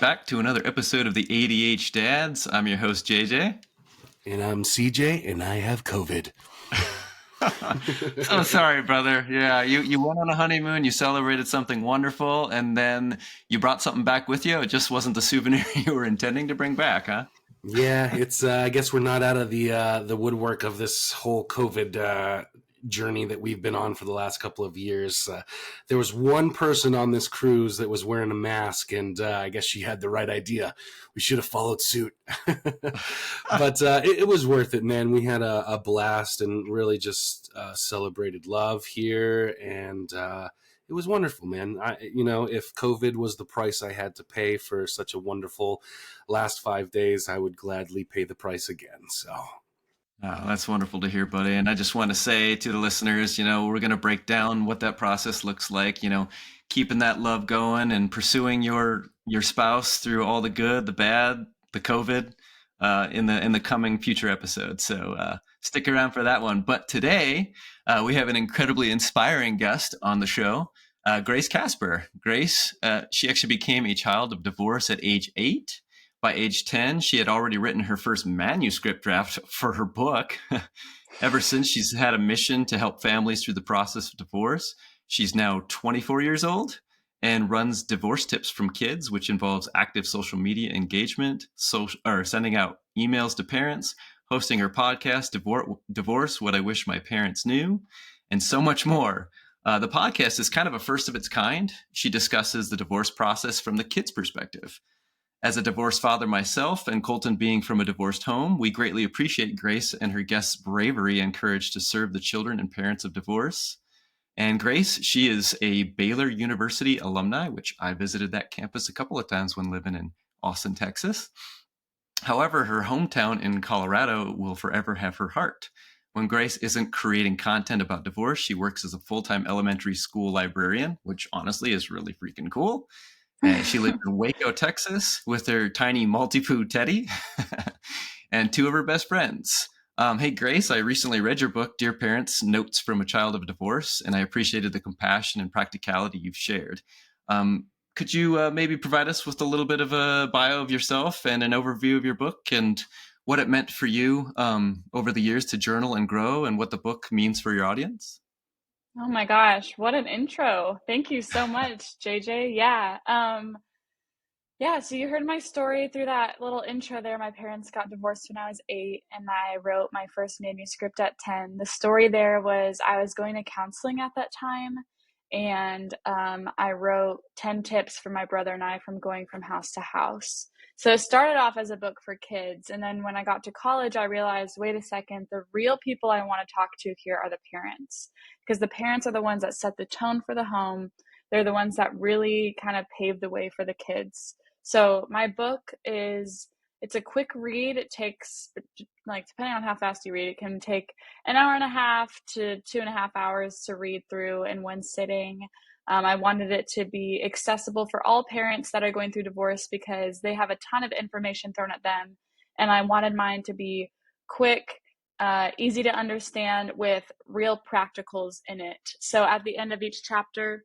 back to another episode of the ADH Dads. I'm your host, JJ. And I'm CJ, and I have COVID. So sorry, brother. Yeah, you went on a honeymoon, you celebrated something wonderful, and then you brought something back with you. It just wasn't the souvenir you were intending to bring back, huh? Yeah, it's. I guess we're not out of the woodwork of this whole COVID journey that we've been on for the last couple of years. There was one person on this cruise that was wearing a mask, and I guess she had the right idea. We should have followed suit. But it was worth it, man. We had a blast and really just celebrated love here, and it was wonderful, man. If COVID was the price I had to pay for such a wonderful last 5 days, I would gladly pay the price again. So. Oh, that's wonderful to hear, buddy. And I just want to say to the listeners, we're going to break down what that process looks like, keeping that love going and pursuing your spouse through all the good, the bad, the COVID in the coming future episodes. So stick around for that one. But today we have an incredibly inspiring guest on the show, Grace Casper. Grace, she actually became a child of divorce at age 8. By age 10, she had already written her first manuscript draft for her book. Ever since, she's had a mission to help families through the process of divorce. She's now 24 years old and runs Divorce Tips from Kids, which involves active social media engagement, sending out emails to parents, hosting her podcast, Divorce, What I Wish My Parents Knew, and so much more. The podcast is kind of a first of its kind. She discusses the divorce process from the kid's perspective. As a divorced father myself, and Colton being from a divorced home, we greatly appreciate Grace and her guests' bravery and courage to serve the children and parents of divorce. And Grace, she is a Baylor University alumni, which I visited that campus a couple of times when living in Austin, Texas. However, her hometown in Colorado will forever have her heart. When Grace isn't creating content about divorce, she works as a full-time elementary school librarian, which honestly is really freaking cool. And she lives in Waco, Texas, with her tiny Maltipoo Teddy and 2 of her best friends. Hey, Grace, I recently read your book, Dear Parents, Notes from a Child of Divorce, and I appreciated the compassion and practicality you've shared. Could you maybe provide us with a little bit of a bio of yourself and an overview of your book and what it meant for you over the years to journal and grow and what the book means for your audience? Oh my gosh, what an intro. Thank you so much, JJ. Yeah. So you heard my story through that little intro there. My parents got divorced when I was 8, and I wrote my first manuscript at 10. The story there was I was going to counseling at that time, and I wrote 10 tips for my brother and I from going from house to house. So it started off as a book for kids, and then when I got to college, I realized, wait a second, the real people I want to talk to here are the parents, because the parents are the ones that set the tone for the home. They're the ones that really kind of pave the way for the kids. So my book it's a quick read. It takes, like, depending on how fast you read, it can take an hour and a half to 2.5 hours to read through in one sitting. I wanted it to be accessible for all parents that are going through divorce because they have a ton of information thrown at them. And I wanted mine to be quick, easy to understand with real practicals in it. So at the end of each chapter,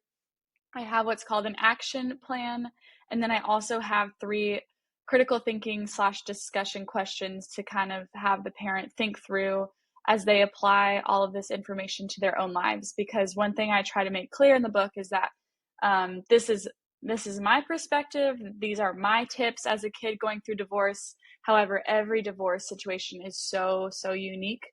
I have what's called an action plan. And then I also have 3 critical thinking / discussion questions to kind of have the parent think through as they apply all of this information to their own lives. Because one thing I try to make clear in the book is that this is my perspective. These are my tips as a kid going through divorce. However, every divorce situation is so unique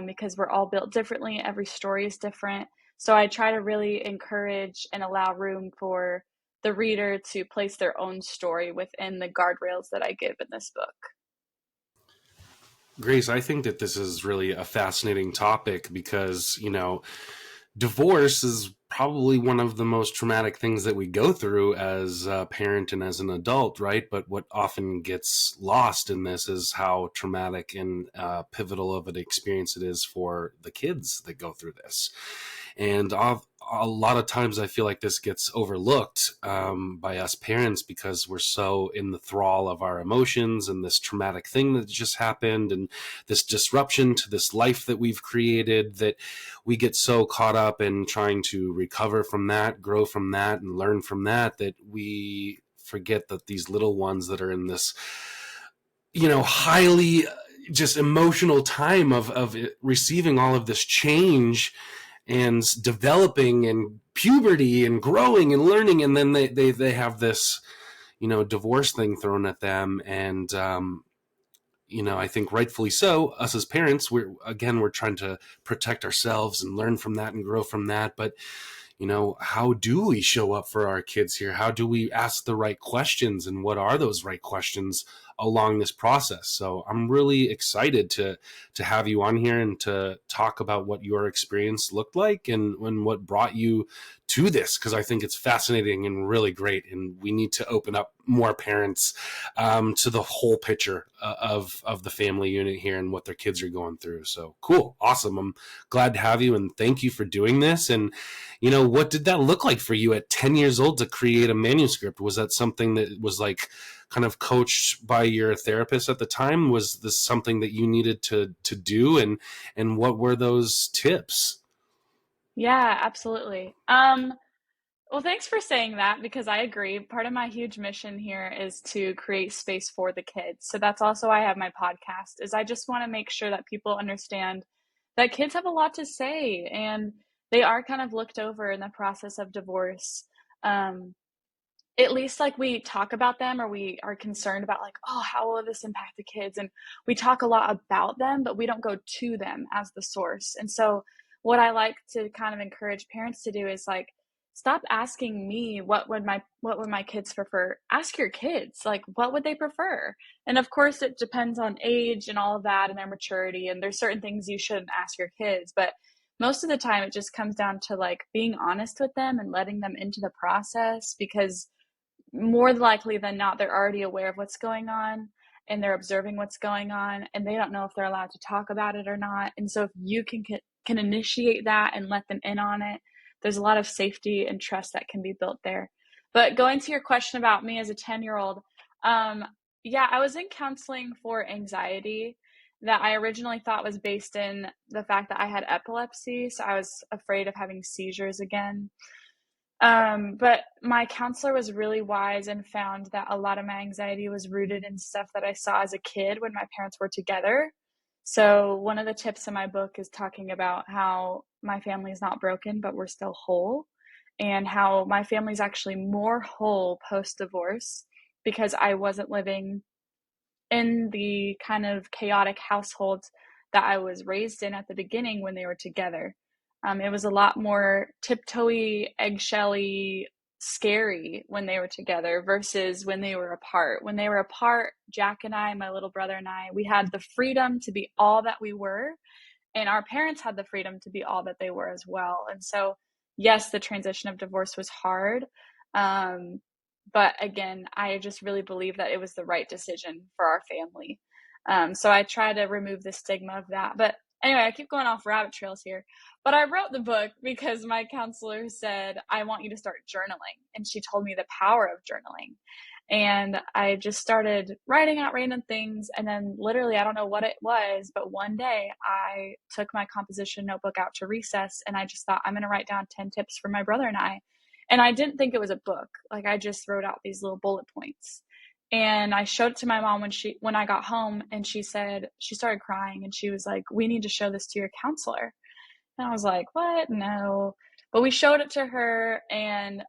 because we're all built differently. Every story is different. So I try to really encourage and allow room for the reader to place their own story within the guardrails that I give in this book. Grace, I think that this is really a fascinating topic because, divorce is probably one of the most traumatic things that we go through as a parent and as an adult, right? But what often gets lost in this is how traumatic and pivotal of an experience it is for the kids that go through this. And a lot of times I feel like this gets overlooked by us parents because we're so in the thrall of our emotions and this traumatic thing that just happened and this disruption to this life that we've created that we get so caught up in trying to recover from that, grow from that, and learn from that, that we forget that these little ones that are in this, highly just emotional time of receiving all of this change and developing and puberty and growing and learning, and then they have this divorce thing thrown at them. And I think rightfully so, us as parents, we're trying to protect ourselves and learn from that and grow from that. But how do we show up for our kids here? How do we ask the right questions, and what are those right questions along this process? So I'm really excited to have you on here and to talk about what your experience looked like and what brought you to this, because I think it's fascinating and really great, and we need to open up more parents to the whole picture of the family unit here and what their kids are going through. So cool, awesome. I'm glad to have you, and thank you for doing this. And what did that look like for you at 10 years old to create a manuscript? Was that something that was like kind of coached by your therapist at the time? Was this something that you needed to do? And what were those tips? Yeah, absolutely. Well, thanks for saying that, because I agree. Part of my huge mission here is to create space for the kids. So that's also why I have my podcast, is I just want to make sure that people understand that kids have a lot to say, and they are kind of looked over in the process of divorce. Um, at least like we talk about them, or we are concerned about like, oh, how will this impact the kids? And we talk a lot about them, but we don't go to them as the source. And so what I like to kind of encourage parents to do is like, stop asking me what would my kids prefer. Ask your kids, like, what would they prefer? And of course it depends on age and all of that and their maturity, and there's certain things you shouldn't ask your kids, but most of the time it just comes down to like being honest with them and letting them into the process, because more likely than not, they're already aware of what's going on, and they're observing what's going on, and they don't know if they're allowed to talk about it or not. And so if you can initiate that and let them in on it, there's a lot of safety and trust that can be built there. But going to your question about me as a 10-year-old, yeah, I was in counseling for anxiety that I originally thought was based in the fact that I had epilepsy. So I was afraid of having seizures again. But my counselor was really wise and found that a lot of my anxiety was rooted in stuff that I saw as a kid when my parents were together. So one of the tips in my book is talking about how my family is not broken, but we're still whole, and how my family is actually more whole post-divorce because I wasn't living in the kind of chaotic household that I was raised in at the beginning when they were together. It was a lot more tiptoey, eggshelly, scary when they were together versus when they were apart. When they were apart, Jack and I, my little brother and I, we had the freedom to be all that we were, and our parents had the freedom to be all that they were as well. And so, yes, the transition of divorce was hard. Um, but again, I just really believe that it was the right decision for our family. So I try to remove the stigma of that. But anyway, I keep going off rabbit trails here. But I wrote the book because my counselor said, I want you to start journaling. And she told me the power of journaling. And I just started writing out random things. And then literally, I don't know what it was, but one day I took my composition notebook out to recess, and I just thought, I'm going to write down 10 tips for my brother and I. And I didn't think it was a book. Like, I just wrote out these little bullet points. And I showed it to my mom when I got home, and she started crying, and she was like, we need to show this to your counselor. And I was like, what? No. But we showed it to her, and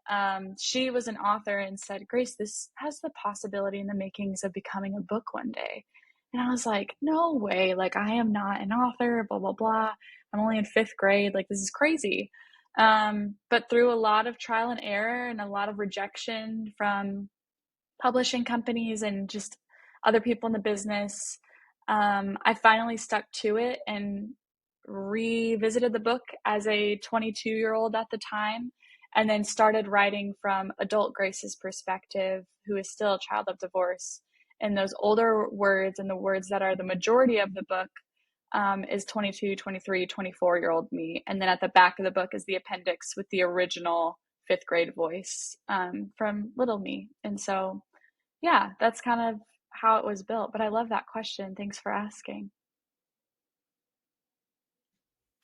she was an author and said, Grace, this has the possibility and the makings of becoming a book one day. And I was like, no way. Like, I am not an author, blah, blah, blah. I'm only in 5th grade. Like, this is crazy. But through a lot of trial and error and a lot of rejection from publishing companies and just other people in the business, I finally stuck to it and revisited the book as a 22-year-old at the time, and then started writing from adult Grace's perspective, who is still a child of divorce. And those older words, and the words that are the majority of the book, is 22, 23, 24-year-old me. And then at the back of the book is the appendix with the original 5th grade voice from little me. And so, yeah, that's kind of how it was built. But I love that question. Thanks for asking.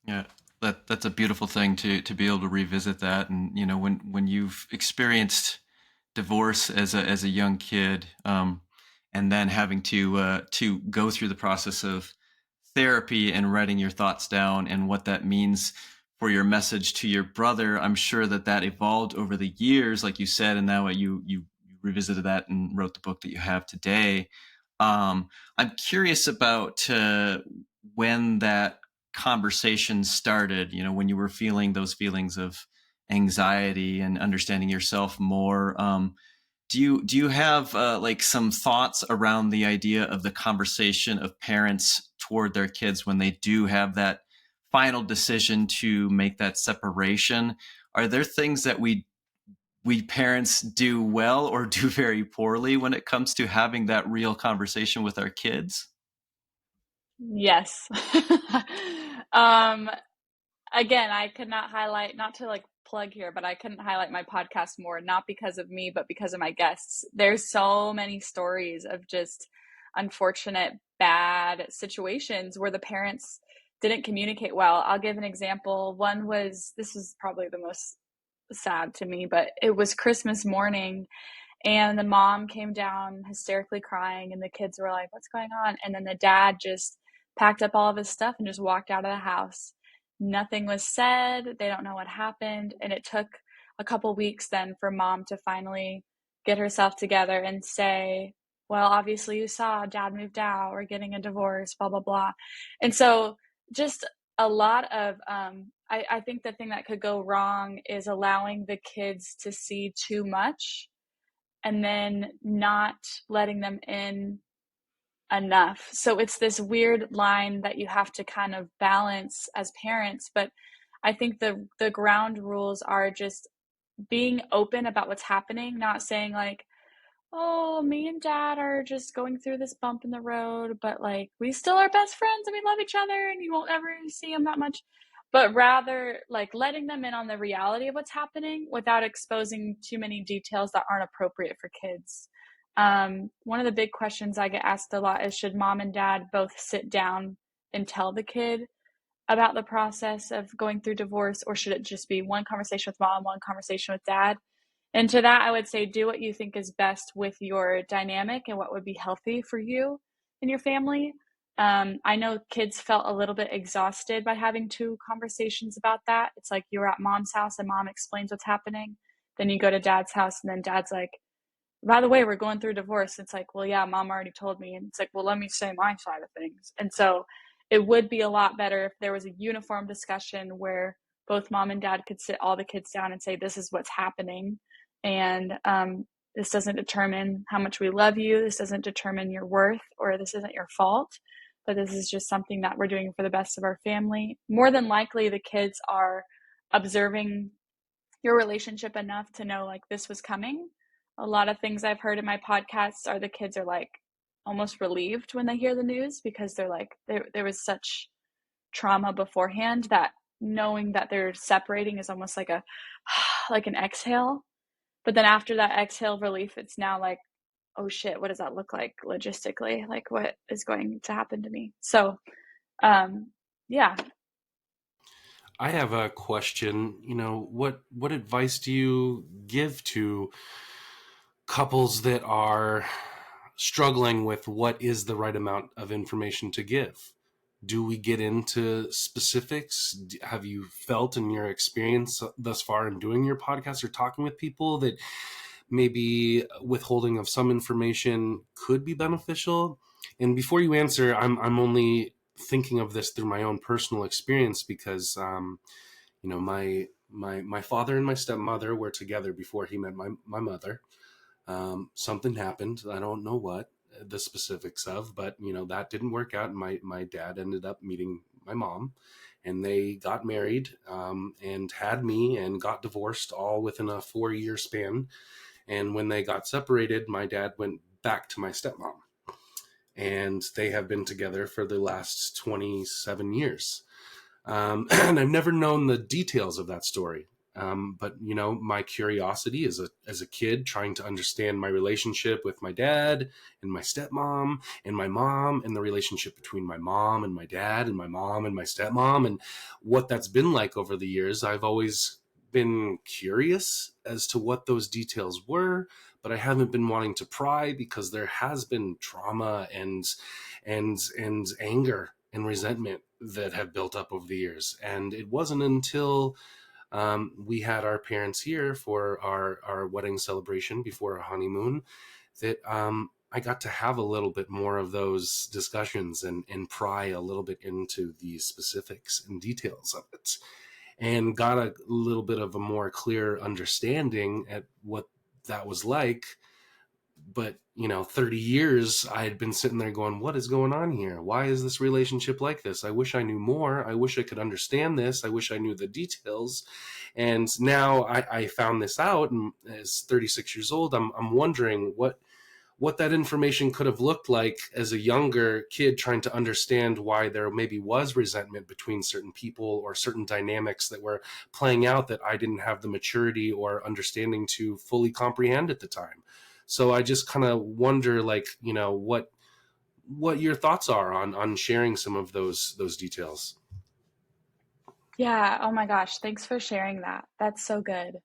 Yeah, that's a beautiful thing to be able to revisit that. And when you've experienced divorce as a young kid, and then having to go through the process of therapy and writing your thoughts down and what that means for your message to your brother. I'm sure that that evolved over the years, like you said, and now you revisited that and wrote the book that you have today. I'm curious about when that conversation started. You know, when you were feeling those feelings of anxiety and understanding yourself more. Do you have like some thoughts around the idea of the conversation of parents toward their kids when they do have that final decision to make that separation? Are there things that we parents do well or do very poorly when it comes to having that real conversation with our kids? Yes. um, Again, I could not highlight, not to like plug here, but I couldn't highlight my podcast more, not because of me, but because of my guests. There's so many stories of just unfortunate, bad situations where the parents didn't communicate well. I'll give an example. One was, this is probably the most sad to me, but it was Christmas morning and the mom came down hysterically crying and the kids were like, what's going on? And then the dad just packed up all of his stuff and just walked out of the house. Nothing was said. They don't know what happened. And it took a couple weeks then for mom to finally get herself together and say, well, obviously you saw dad moved out, we're getting a divorce, blah, blah, blah. And so just a lot of, I think the thing that could go wrong is allowing the kids to see too much and then not letting them in enough. So it's this weird line that you have to kind of balance as parents. But I think the ground rules are just being open about what's happening, not saying like, oh, me and dad are just going through this bump in the road, but like we still are best friends and we love each other and you won't ever see him that much. But rather like letting them in on the reality of what's happening without exposing too many details that aren't appropriate for kids. One of the big questions I get asked a lot is, should mom and dad both sit down and tell the kid about the process of going through divorce, or should it just be one conversation with mom, one conversation with dad? And to that, I would say do what you think is best with your dynamic and what would be healthy for you and your family. I know kids felt a little bit exhausted by having two conversations about that. It's like you're at mom's house and mom explains what's happening. Then you go to dad's house and then dad's like, by the way, we're going through divorce. It's like, well, yeah, mom already told me. And it's like, well, let me say my side of things. And so it would be a lot better if there was a uniform discussion where both mom and dad could sit all the kids down and say, this is what's happening. And this doesn't determine how much we love you. This doesn't determine your worth, or this isn't your fault. But this is just something that we're doing for the best of our family. More than likely, the kids are observing your relationship enough to know like this was coming. A lot of things I've heard in my podcasts are the kids are like almost relieved when they hear the news, because they're like, there was such trauma beforehand that knowing that they're separating is almost like a like an exhale. But then after that exhale relief, it's now like, oh shit, what does that look like logistically? Like what is going to happen to me? So yeah. I have a question. What advice do you give to couples that are struggling with what is the right amount of information to give? Do we get into specifics? Have you felt in your experience thus far in doing your podcast or talking with people that maybe withholding of some information could be beneficial? And before you answer, I'm only thinking of this through my own personal experience because, my father and my stepmother were together before he met my mother. Something happened. I don't know what the specifics of, but that didn't work out. My dad ended up meeting my mom, and they got married, and had me, and got divorced all within a 4-year span. And when they got separated, my dad went back to my stepmom, and they have been together for the last 27 years. And I've never known the details of that story. But my curiosity as a kid, trying to understand my relationship with my dad and my stepmom and my mom, and the relationship between my mom and my dad and my mom and my stepmom, and what that's been like over the years, I've always been curious as to what those details were, but I haven't been wanting to pry because there has been trauma and anger and resentment that have built up over the years. And it wasn't until we had our parents here for our wedding celebration before our honeymoon that I got to have a little bit more of those discussions and pry a little bit into the specifics and details of it, and got a little bit of a more clear understanding at what that was like. But 30 years I had been sitting there going, what is going on here? Why is this relationship like this? I wish I knew more. I wish I could understand this. I wish I knew the details. And now I found this out, and as 36 years old, I'm wondering what that information could have looked like as a younger kid trying to understand why there maybe was resentment between certain people or certain dynamics that were playing out that I didn't have the maturity or understanding to fully comprehend at the time. So I just kind of wonder, what your thoughts are on sharing some of those details. Yeah. Oh my gosh. Thanks for sharing that. That's so good.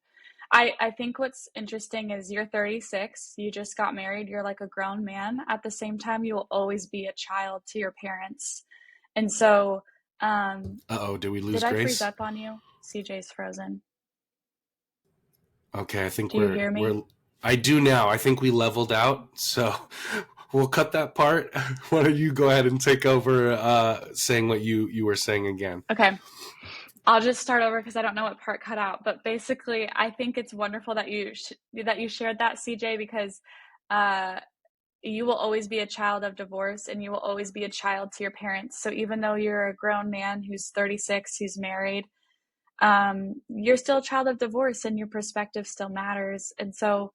I think what's interesting is you're 36, you just got married, you're like a grown man. At the same time, you will always be a child to your parents. And so, Uh-oh, did we lose did I freeze Grace? up on you? CJ's frozen. Okay, I think Do you hear me? I do now. I think we leveled out, so we'll cut that part. Why don't you go ahead and take over saying what you were saying again? Okay. I'll just start over because I don't know what part cut out. But basically, I think it's wonderful that you shared that, CJ, because uh, you will always be a child of divorce and you will always be a child to your parents. So even though you're a grown man who's 36, who's married, you're still a child of divorce and your perspective still matters. And so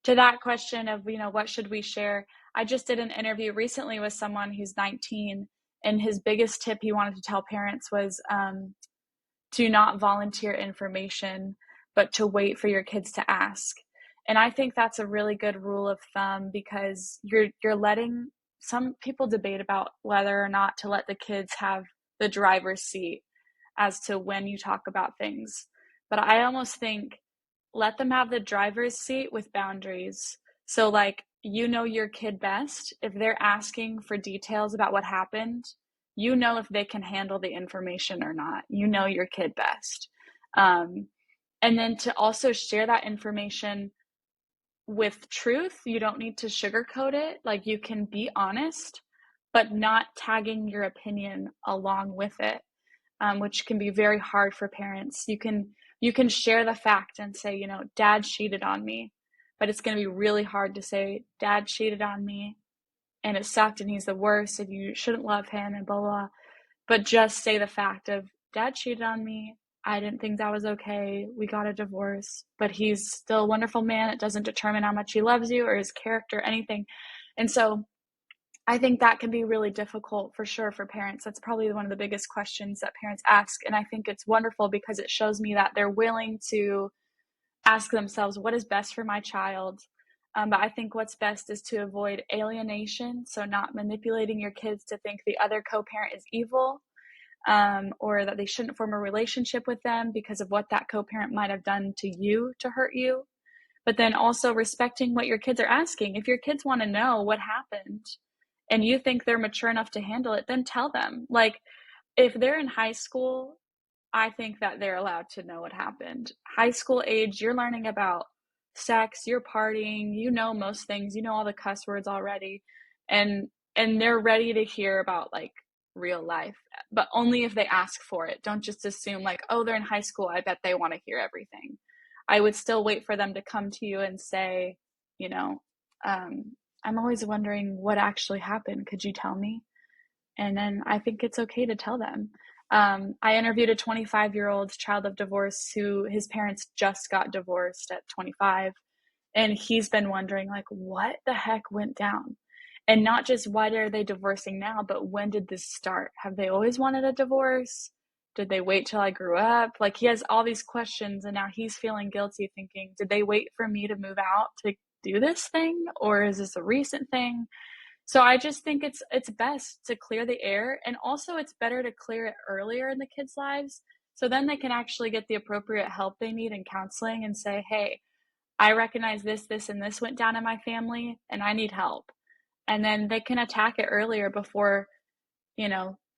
to that question of, what should we share? I just did an interview recently with someone who's 19, and his biggest tip he wanted to tell parents was to not volunteer information, but to wait for your kids to ask. And I think that's a really good rule of thumb, because you're letting some people debate about whether or not to let the kids have the driver's seat as to when you talk about things. But I almost think let them have the driver's seat with boundaries. So like, your kid best. If they're asking for details about what happened, if they can handle the information or not. Your kid best. And then to also share that information with truth. You don't need to sugarcoat it. Like, you can be honest, but not tagging your opinion along with it, which can be very hard for parents. You can share the fact and say, dad cheated on me, but it's going to be really hard to say, dad cheated on me and it sucked and he's the worst and you shouldn't love him and blah, blah. But just say the fact of, dad cheated on me. I didn't think that was okay. We got a divorce, but he's still a wonderful man. It doesn't determine how much he loves you or his character, anything. And so I think that can be really difficult for sure for parents. That's probably one of the biggest questions that parents ask. And I think it's wonderful because it shows me that they're willing to ask themselves, what is best for my child? But I think what's best is to avoid alienation. So not manipulating your kids to think the other co-parent is evil, or that they shouldn't form a relationship with them because of what that co-parent might have done to you to hurt you. But then also respecting what your kids are asking. If your kids want to know what happened and you think they're mature enough to handle it, then tell them. Like, if they're in high school, I think that they're allowed to know what happened. High school age, you're learning about sex, you're partying, most things, all the cuss words already. And they're ready to hear about like real life, but only if they ask for it. Don't just assume like, oh, they're in high school, I bet they want to hear everything. I would still wait for them to come to you and say, I'm always wondering what actually happened. Could you tell me? And then I think it's okay to tell them. I interviewed a 25-year-old child of divorce who his parents just got divorced at 25. And he's been wondering, like, what the heck went down? And not just why are they divorcing now, but when did this start? Have they always wanted a divorce? Did they wait till I grew up? Like, he has all these questions, and now he's feeling guilty, thinking, did they wait for me to move out to do this thing? Or is this a recent thing? So I just think it's best to clear the air, and also it's better to clear it earlier in the kids' lives So then they can actually get the appropriate help they need in counseling and say, hey, I recognize this, and this went down in my family, and I need help. And then they can attack it earlier before,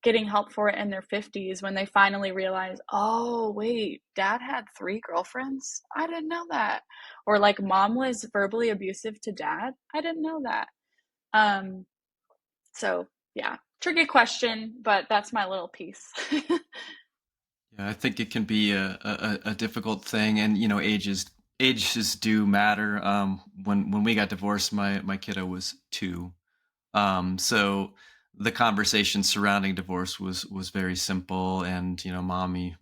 getting help for it in their 50s when they finally realize, oh, wait, dad had 3 girlfriends? I didn't know that. Or like mom was verbally abusive to dad? I didn't know that. So yeah, tricky question, but that's my little piece. Yeah, I think it can be a difficult thing, and ages do matter. When we got divorced, my kiddo was 2. So the conversation surrounding divorce was very simple, and mommy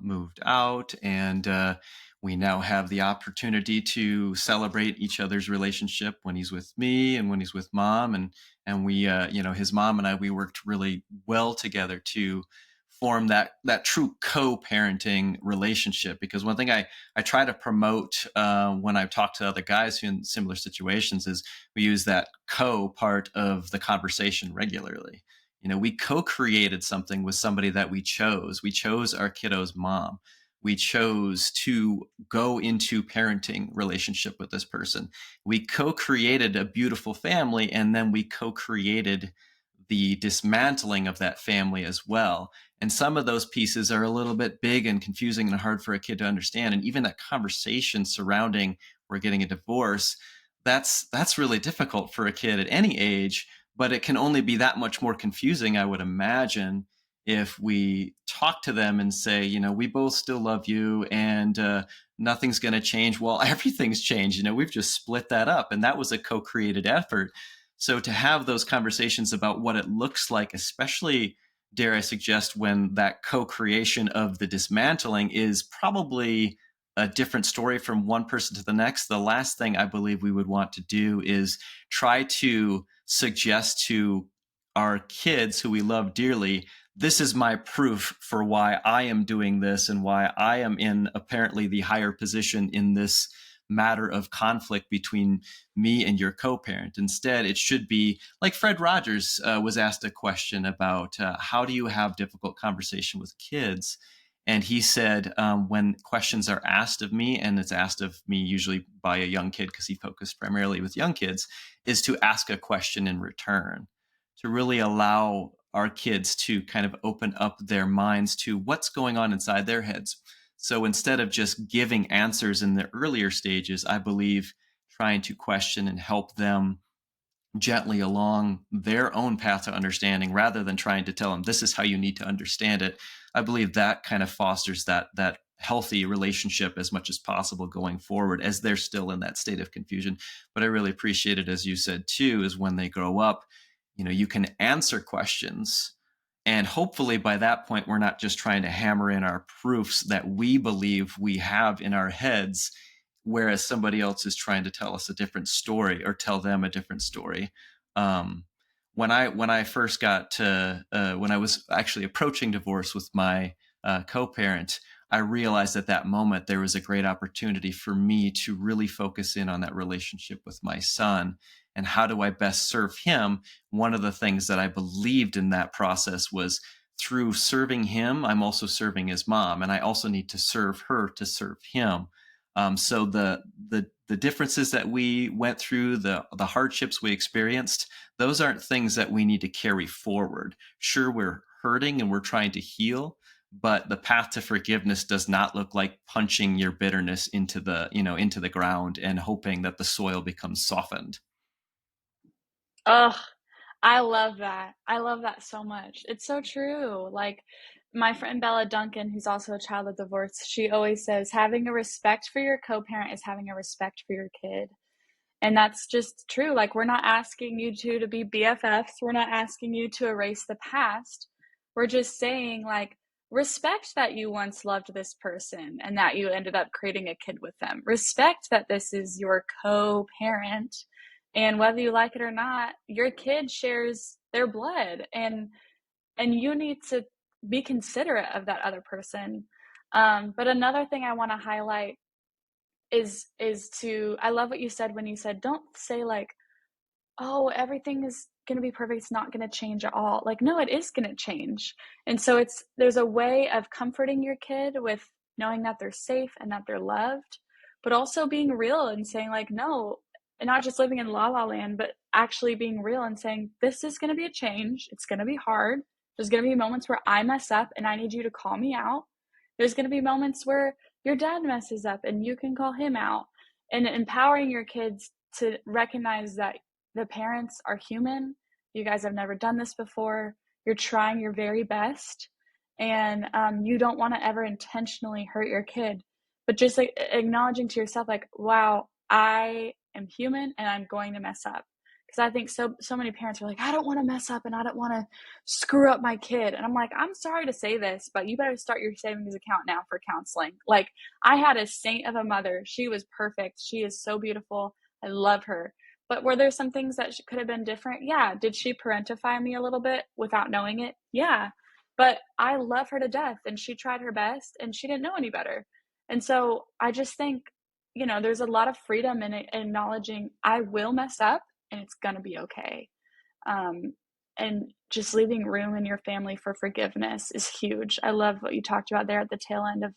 moved out, and we now have the opportunity to celebrate each other's relationship when he's with me and when he's with mom, and we his mom and I, we worked really well together to form that true co-parenting relationship. Because one thing I try to promote when I've talked to other guys who in similar situations is we use that part of the conversation regularly. We co-created something with somebody that we chose. We chose our kiddo's mom. We chose to go into parenting relationship with this person. We co-created a beautiful family, and then we co-created the dismantling of that family as well. And some of those pieces are a little bit big and confusing and hard for a kid to understand. And even that conversation surrounding we're getting a divorce, that's really difficult for a kid at any age, but it can only be that much more confusing, I would imagine, if we talk to them and say, we both still love you, and nothing's going to change. Well, everything's changed. We've just split that up, and that was a co-created effort. So to have those conversations about what it looks like, especially, dare I suggest, when that co-creation of the dismantling is probably a different story from one person to the next, the last thing I believe we would want to do is try to suggest to our kids who we love dearly, this is my proof for why I am doing this and why I am in apparently the higher position in this matter of conflict between me and your co-parent. Instead, it should be like Fred Rogers was asked a question about how do you have difficult conversation with kids? And he said, when questions are asked of me, and it's asked of me usually by a young kid because he focused primarily with young kids, is to ask a question in return, to really allow our kids to kind of open up their minds to what's going on inside their heads. So instead of just giving answers in the earlier stages, I believe trying to question and help them gently along their own path to understanding, rather than trying to tell them this is how you need to understand it. I believe that kind of fosters that healthy relationship as much as possible going forward, as they're still in that state of confusion. But I really appreciate it, as you said too, is when they grow up, you can answer questions, and hopefully by that point we're not just trying to hammer in our proofs that we believe we have in our heads, whereas somebody else is trying to tell us a different story or tell them a different story. When I first got to when I was actually approaching divorce with my co-parent, I realized at that moment there was a great opportunity for me to really focus in on that relationship with my son and how do I best serve him. One of the things that I believed in that process was through serving him, I'm also serving his mom, and I also need to serve her to serve him. So the differences that we went through, the hardships we experienced, those aren't things that we need to carry forward. Sure, we're hurting and we're trying to heal, but the path to forgiveness does not look like punching your bitterness into the ground and hoping that the soil becomes softened. Oh, I love that. I love that so much. It's so true. Like my friend Bella Duncan, who's also a child of divorce, she always says having a respect for your co-parent is having a respect for your kid. And that's just true. Like we're not asking you two to be BFFs. We're not asking you to erase the past. We're just saying like respect that you once loved this person and that you ended up creating a kid with them. Respect that this is your co-parent, and whether you like it or not, your kid shares their blood, and you need to be considerate of that other person. But another thing I want to highlight is to, I love what you said when you said don't say like, oh, everything is going to be perfect. It's not going to change at all. Like, no, it is going to change. And so there's a way of comforting your kid with knowing that they're safe and that they're loved, but also being real and saying, like, no, and not just living in la la land, but actually being real and saying, this is going to be a change. It's going to be hard. There's going to be moments where I mess up and I need you to call me out. There's going to be moments where your dad messes up and you can call him out, and empowering your kids to recognize that the parents are human. You guys have never done this before. You're trying your very best, and you don't want to ever intentionally hurt your kid, but just like acknowledging to yourself, like, wow, I am human and I'm going to mess up. Because I think so many parents are like, I don't want to mess up and I don't want to screw up my kid. And I'm like, I'm sorry to say this, but you better start your savings account now for counseling. Like, I had a saint of a mother. She was perfect. She is so beautiful. I love her. But were there some things that could have been different? Yeah. Did she parentify me a little bit without knowing it? Yeah. But I love her to death, and she tried her best and she didn't know any better. And so I just think, there's a lot of freedom in acknowledging I will mess up and it's going to be okay. And just leaving room in your family for forgiveness is huge. I love what you talked about there at the tail end of,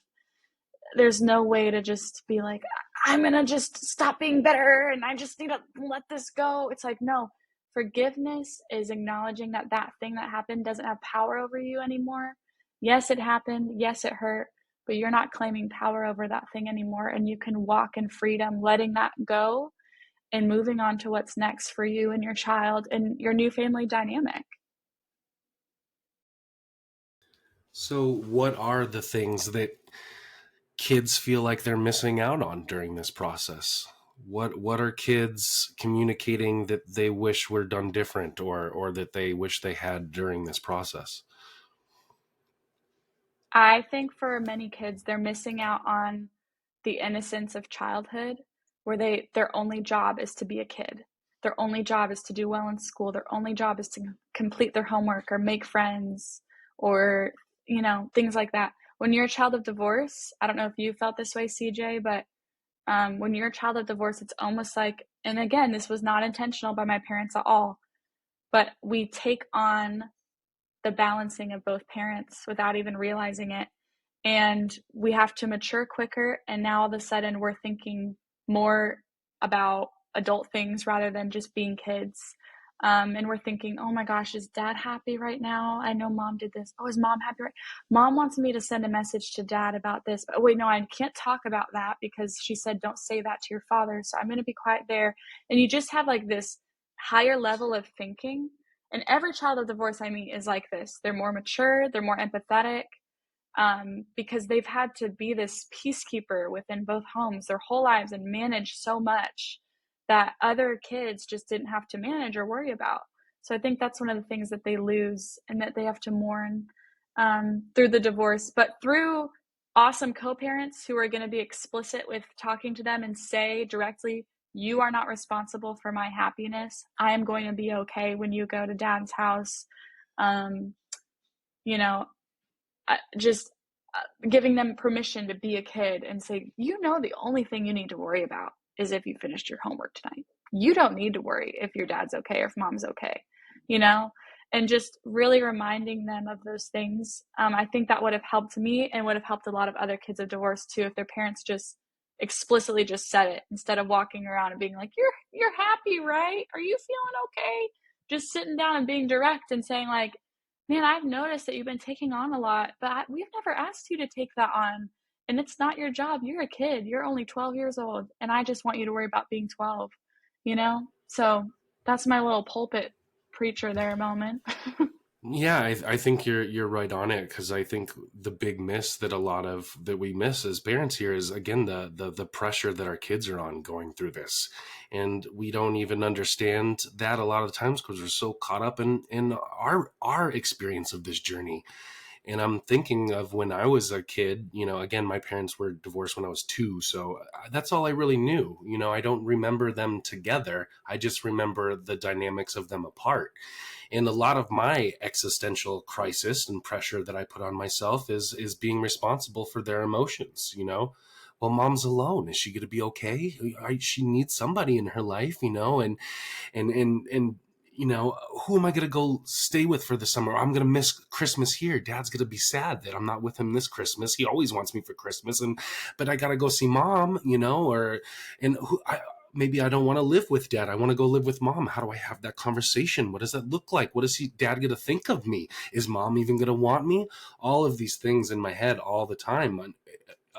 there's no way to just be like, I'm going to just stop being better and I just need to let this go. It's like, no, forgiveness is acknowledging that thing that happened doesn't have power over you anymore. Yes, it happened. Yes, it hurt, but you're not claiming power over that thing anymore. And you can walk in freedom, letting that go and moving on to what's next for you and your child and your new family dynamic. So what are the things that kids feel like they're missing out on during this process? What are kids communicating that they wish were done different, or that they wish they had during this process? I think for many kids, they're missing out on the innocence of childhood, where their only job is to be a kid. Their only job is to do well in school. Their only job is to complete their homework or make friends or, things like that. When you're a child of divorce, I don't know if you felt this way, CJ, but when you're a child of divorce, it's almost like, and again, this was not intentional by my parents at all, but we take on the balancing of both parents without even realizing it. And we have to mature quicker. And now all of a sudden we're thinking more about adult things rather than just being kids. And we're thinking, oh my gosh, is dad happy right now? I know mom did this. Oh, is mom happy? Mom wants me to send a message to dad about this. But wait, no, I can't talk about that because she said, don't say that to your father. So I'm going to be quiet there. And you just have like this higher level of thinking. And every child of divorce I meet is like this. They're more mature. They're more empathetic. Because they've had to be this peacekeeper within both homes their whole lives and manage so much that other kids just didn't have to manage or worry about. So I think that's one of the things that they lose and that they have to mourn through the divorce, but through awesome co-parents who are going to be explicit with talking to them and say directly, you are not responsible for my happiness. I am going to be okay when you go to dad's house. Just giving them permission to be a kid and say, the only thing you need to worry about is if you finished your homework tonight. You don't need to worry if your dad's okay or if mom's okay, and just really reminding them of those things. I think that would have helped me and would have helped a lot of other kids of divorce too, if their parents just explicitly just said it instead of walking around and being like, you're happy, right? Are you feeling okay? Just sitting down and being direct and saying like, man, I've noticed that you've been taking on a lot, but we've never asked you to take that on. And it's not your job. You're a kid. You're only 12 years old. And I just want you to worry about being 12, So that's my little pulpit preacher there moment. Yeah, I think you're right on it, because I think the big miss that we miss as parents here is, again, the pressure that our kids are on going through this, and we don't even understand that a lot of times because we're so caught up in our experience of this journey. And I'm thinking of when I was a kid, again, my parents were divorced when I was 2. So that's all I really knew. I don't remember them together. I just remember the dynamics of them apart. And a lot of my existential crisis and pressure that I put on myself is being responsible for their emotions. well, mom's alone. Is she going to be okay? She needs somebody in her life, and who am I going to go stay with for the summer? I'm going to miss Christmas here. Dad's going to be sad that I'm not with him this Christmas. He always wants me for Christmas, but I got to go see mom, maybe I don't want to live with dad. I want to go live with mom. How do I have that conversation? What does that look like? What is dad going to think of me? Is mom even going to want me? All of these things in my head all the time,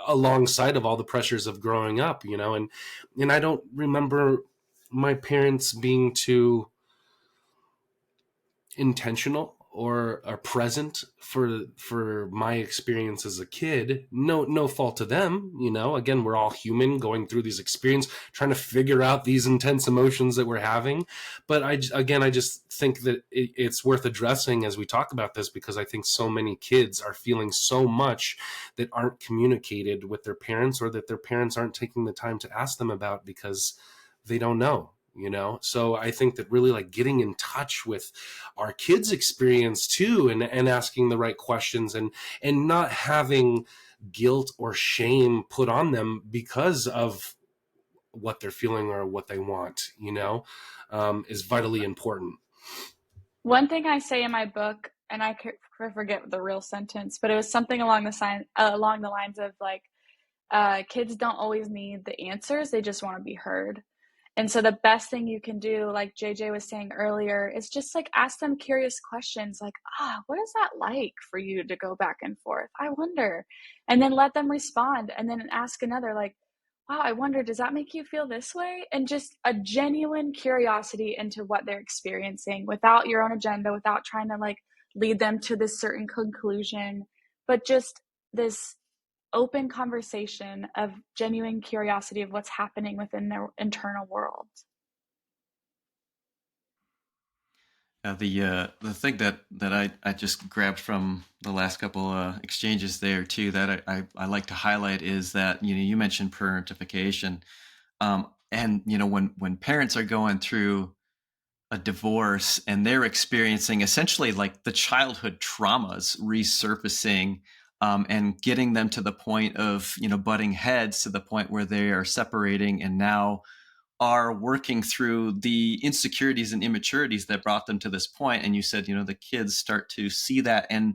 alongside of all the pressures of growing up, and I don't remember my parents being too intentional or are present for my experience as a kid. No fault to them, again, we're all human going through these experiences, trying to figure out these intense emotions that we're having. But I just think that it's worth addressing as we talk about this, because I think so many kids are feeling so much that aren't communicated with their parents, or that their parents aren't taking the time to ask them about because they don't know. So I think that really, like, getting in touch with our kids' experience too, and asking the right questions, and not having guilt or shame put on them because of what they're feeling or what they want, is vitally important. One thing I say in my book, and I forget the real sentence, but it was something along the lines of like, kids don't always need the answers; they just want to be heard. And so the best thing you can do, like JJ was saying earlier, is just like ask them curious questions like, what is that like for you to go back and forth? I wonder. And then let them respond. And then ask another, like, wow, I wonder, does that make you feel this way? And just a genuine curiosity into what they're experiencing without your own agenda, without trying to like lead them to this certain conclusion, but just this open conversation of genuine curiosity of what's happening within their internal world. The thing that I just grabbed from the last couple exchanges there too, that I like to highlight, is that you mentioned parentification, and when parents are going through a divorce and they're experiencing essentially like the childhood traumas resurfacing, and getting them to the point of butting heads, to the point where they are separating and now are working through the insecurities and immaturities that brought them to this point. And you said the kids start to see that, and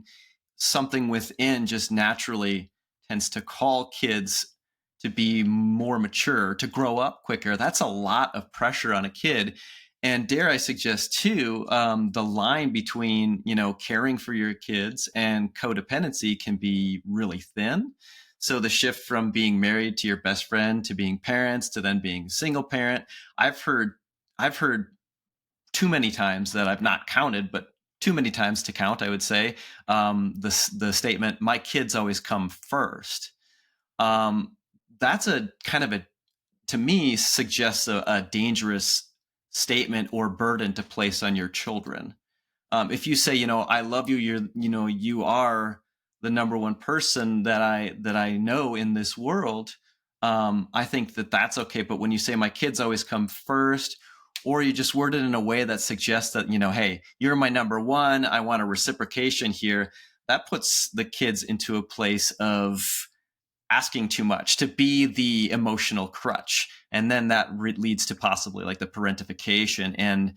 something within just naturally tends to call kids to be more mature, to grow up quicker. That's a lot of pressure on a kid. And dare I suggest too, the line between caring for your kids and codependency can be really thin. So the shift from being married to your best friend, to being parents, to then being a single parent, I've heard too many times that I've not counted, but too many times to count, I would say, the statement, "My kids always come first." That's a kind of to me, suggests a dangerous statement or burden to place on your children. If you say, I love you, you are the number one person that I know in this world, I think that that's okay. But when you say my kids always come first, or you just word it in a way that suggests that, hey, you're my number one, I want a reciprocation here, that puts the kids into a place of asking too much, to be the emotional crutch. And then that leads to possibly like the parentification and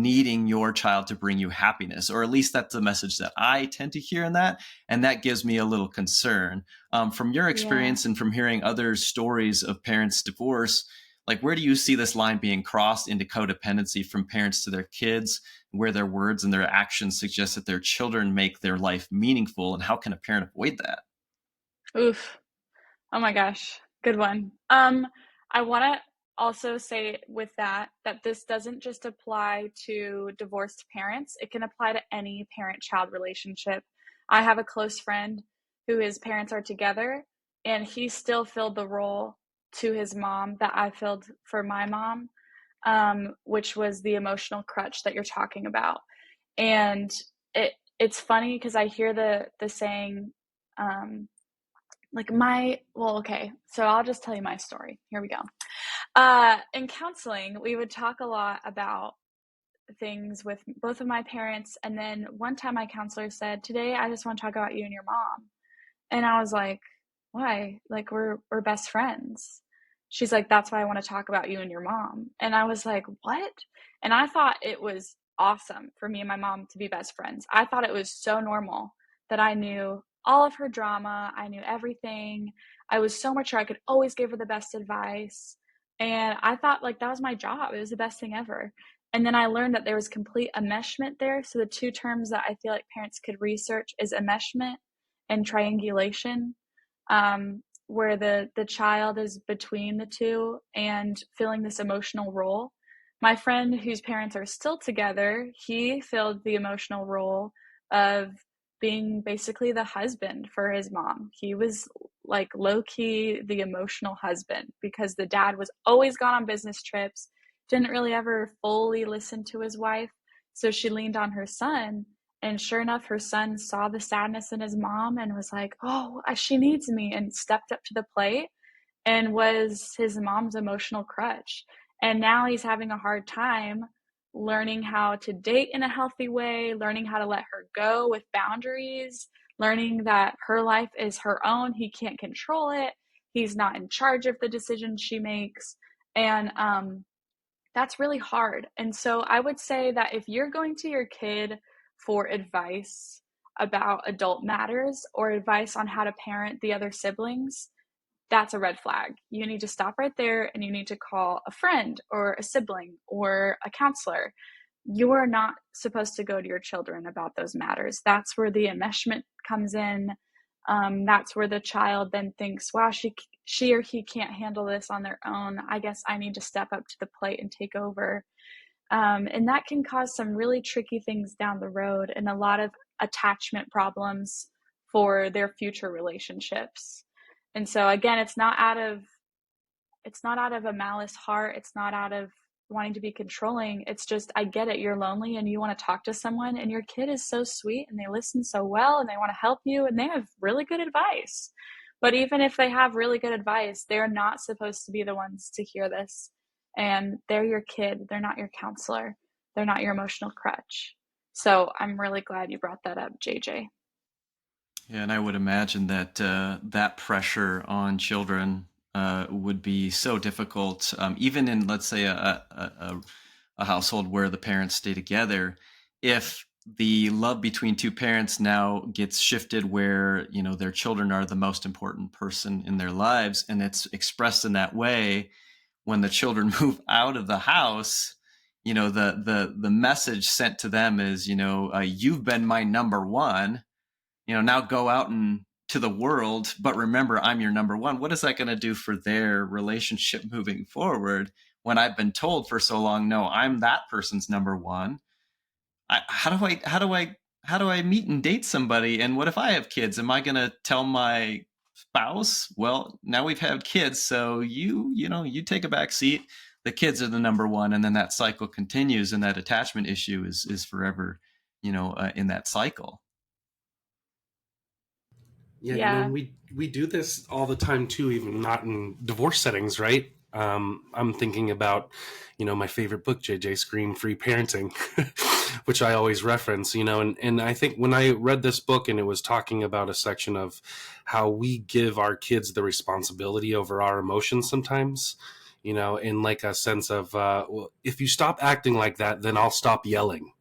needing your child to bring you happiness, or at least that's the message that I tend to hear in that. And that gives me a little concern. From your experience, and from hearing other stories of parents' divorce, like, where do you see this line being crossed into codependency from parents to their kids, where their words and their actions suggest that their children make their life meaningful, and how can a parent avoid that? Oof. Oh my gosh, good one. I want to also say with that this doesn't just apply to divorced parents. It can apply to any parent-child relationship. I have a close friend who his parents are together, and he still filled the role to his mom that I filled for my mom, which was the emotional crutch that you're talking about. And it's funny because I hear the saying, okay, so I'll just tell you my story. Here we go. In counseling, we would talk a lot about things with both of my parents. And then one time my counselor said, "Today, I just want to talk about you and your mom." And I was like, why? Like, we're best friends. She's like, that's why I want to talk about you and your mom. And I was like, what? And I thought it was awesome for me and my mom to be best friends. I thought it was so normal that I knew all of her drama. I knew everything. I was so much sure I could always give her the best advice. And I thought like that was my job. It was the best thing ever. And then I learned that there was complete enmeshment there. So the two terms that I feel like parents could research is enmeshment and triangulation, where the child is between the two and filling this emotional role. My friend whose parents are still together, he filled the emotional role of being basically the husband for his mom. He was like low key the emotional husband because the dad was always gone on business trips, didn't really ever fully listen to his wife. So she leaned on her son. And sure enough, her son saw the sadness in his mom and was like, oh, she needs me, and stepped up to the plate and was his mom's emotional crutch. And now he's having a hard time learning how to date in a healthy way, learning how to let her go with boundaries, learning that her life is her own. He can't control it. He's not in charge of the decisions she makes. And that's really hard. And so I would say that if you're going to your kid for advice about adult matters or advice on how to parent the other siblings, that's a red flag. You need to stop right there and you need to call a friend or a sibling or a counselor. You are not supposed to go to your children about those matters. That's where the enmeshment comes in. That's where the child then thinks, wow, she or he can't handle this on their own. I guess I need to step up to the plate and take over. And that can cause some really tricky things down the road and a lot of attachment problems for their future relationships. And so again, it's not out of a malice heart. It's not out of wanting to be controlling. It's just, I get it. You're lonely and you want to talk to someone, and your kid is so sweet and they listen so well and they want to help you and they have really good advice. But even if they have really good advice, they're not supposed to be the ones to hear this. And they're your kid. They're not your counselor. They're not your emotional crutch. So I'm really glad you brought that up, JJ. Yeah, and I would imagine that that pressure on children would be so difficult, even in, let's say, a household where the parents stay together. If the love between two parents now gets shifted, where their children are the most important person in their lives, and it's expressed in that way, when the children move out of the house, the message sent to them is, you've been my number one, now go out and to the world, but remember, I'm your number one. What is that going to do for their relationship moving forward when I've been told for so long, no, I'm that person's number one? How do I meet and date somebody? And what if I have kids? Am I going to tell my spouse, well, now we've had kids, so you take a back seat. The kids are the number one, and then that cycle continues, and that attachment issue is forever, in that cycle. Yeah, Yeah. we do this all the time too, even not in divorce settings, right? I'm thinking about, my favorite book, JJ, Screen Free Parenting, which I always reference, and I think when I read this book and it was talking about a section of how we give our kids the responsibility over our emotions sometimes, in like a sense of, well, if you stop acting like that, then I'll stop yelling.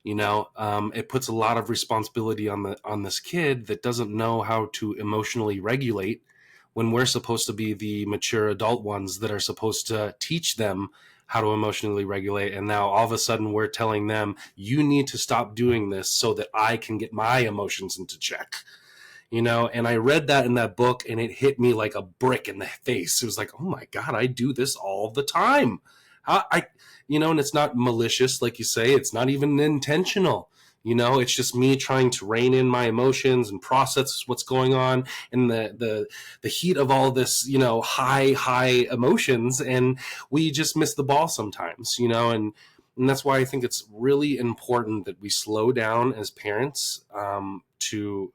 It puts a lot of responsibility on this kid that doesn't know how to emotionally regulate, when we're supposed to be the mature adult ones that are supposed to teach them how to emotionally regulate. And now all of a sudden we're telling them, you need to stop doing this so that I can get my emotions into check. And I read that in that book and it hit me like a brick in the face. It was like, oh my God, I do this all the time. And it's not malicious, like you say, it's not even intentional. It's just me trying to rein in my emotions and process what's going on in the heat of all this, high emotions. And we just miss the ball sometimes, and that's why I think it's really important that we slow down as parents, to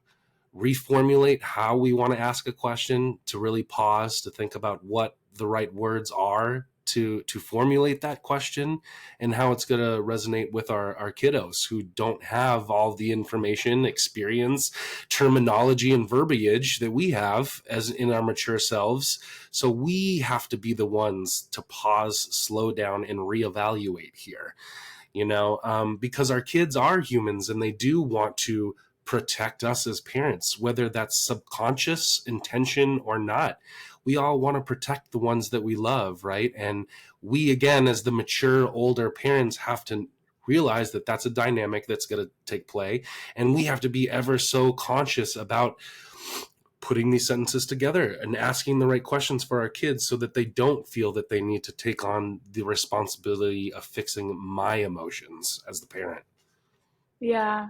reformulate how we want to ask a question, to really pause, to think about what the right words are to formulate that question and how it's going to resonate with our kiddos who don't have all the information, experience, terminology, and verbiage that we have as in our mature selves. So we have to be the ones to pause, slow down, and reevaluate here, because our kids are humans and they do want to protect us as parents, whether that's subconscious intention or not. We all want to protect the ones that we love, right? And we, again, as the mature, older parents, have to realize that that's a dynamic that's going to take play. And we have to be ever so conscious about putting these sentences together and asking the right questions for our kids so that they don't feel that they need to take on the responsibility of fixing my emotions as the parent. Yeah.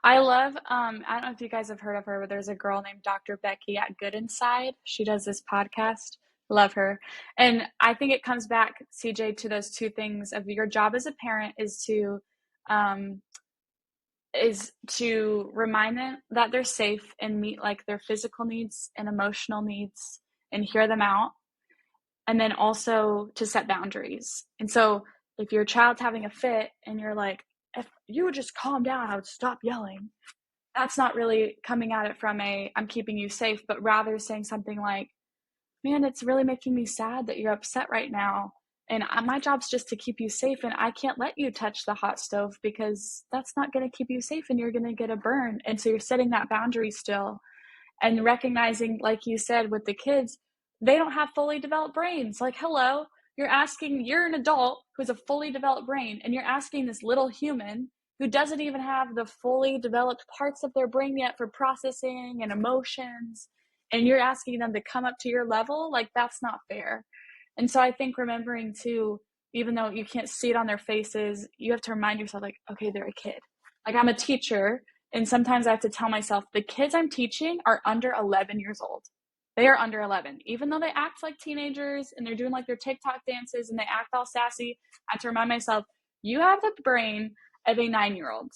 I love, I don't know if you guys have heard of her, but there's a girl named Dr. Becky at Good Inside. She does this podcast. Love her. And I think it comes back, CJ, to those two things of your job as a parent um, is to remind them that they're safe and meet like their physical needs and emotional needs and hear them out. And then also to set boundaries. And so if your child's having a fit and you're like, if you would just calm down, I would stop yelling. That's not really coming at it from I'm keeping you safe, but rather saying something like, man, it's really making me sad that you're upset right now. And my job's just to keep you safe. And I can't let you touch the hot stove because that's not going to keep you safe and you're going to get a burn. And so you're setting that boundary still and recognizing, like you said, with the kids, they don't have fully developed brains. Like, hello, you're an adult who has a fully developed brain, and you're asking this little human who doesn't even have the fully developed parts of their brain yet for processing and emotions, and you're asking them to come up to your level. Like, that's not fair. And so I think remembering too, even though you can't see it on their faces, you have to remind yourself, like, okay, they're a kid. Like, I'm a teacher, and sometimes I have to tell myself, the kids I'm teaching are under 11 years old. They are under 11. Even though they act like teenagers and they're doing like their TikTok dances and they act all sassy, I have to remind myself, you have the brain of a 9-year-old.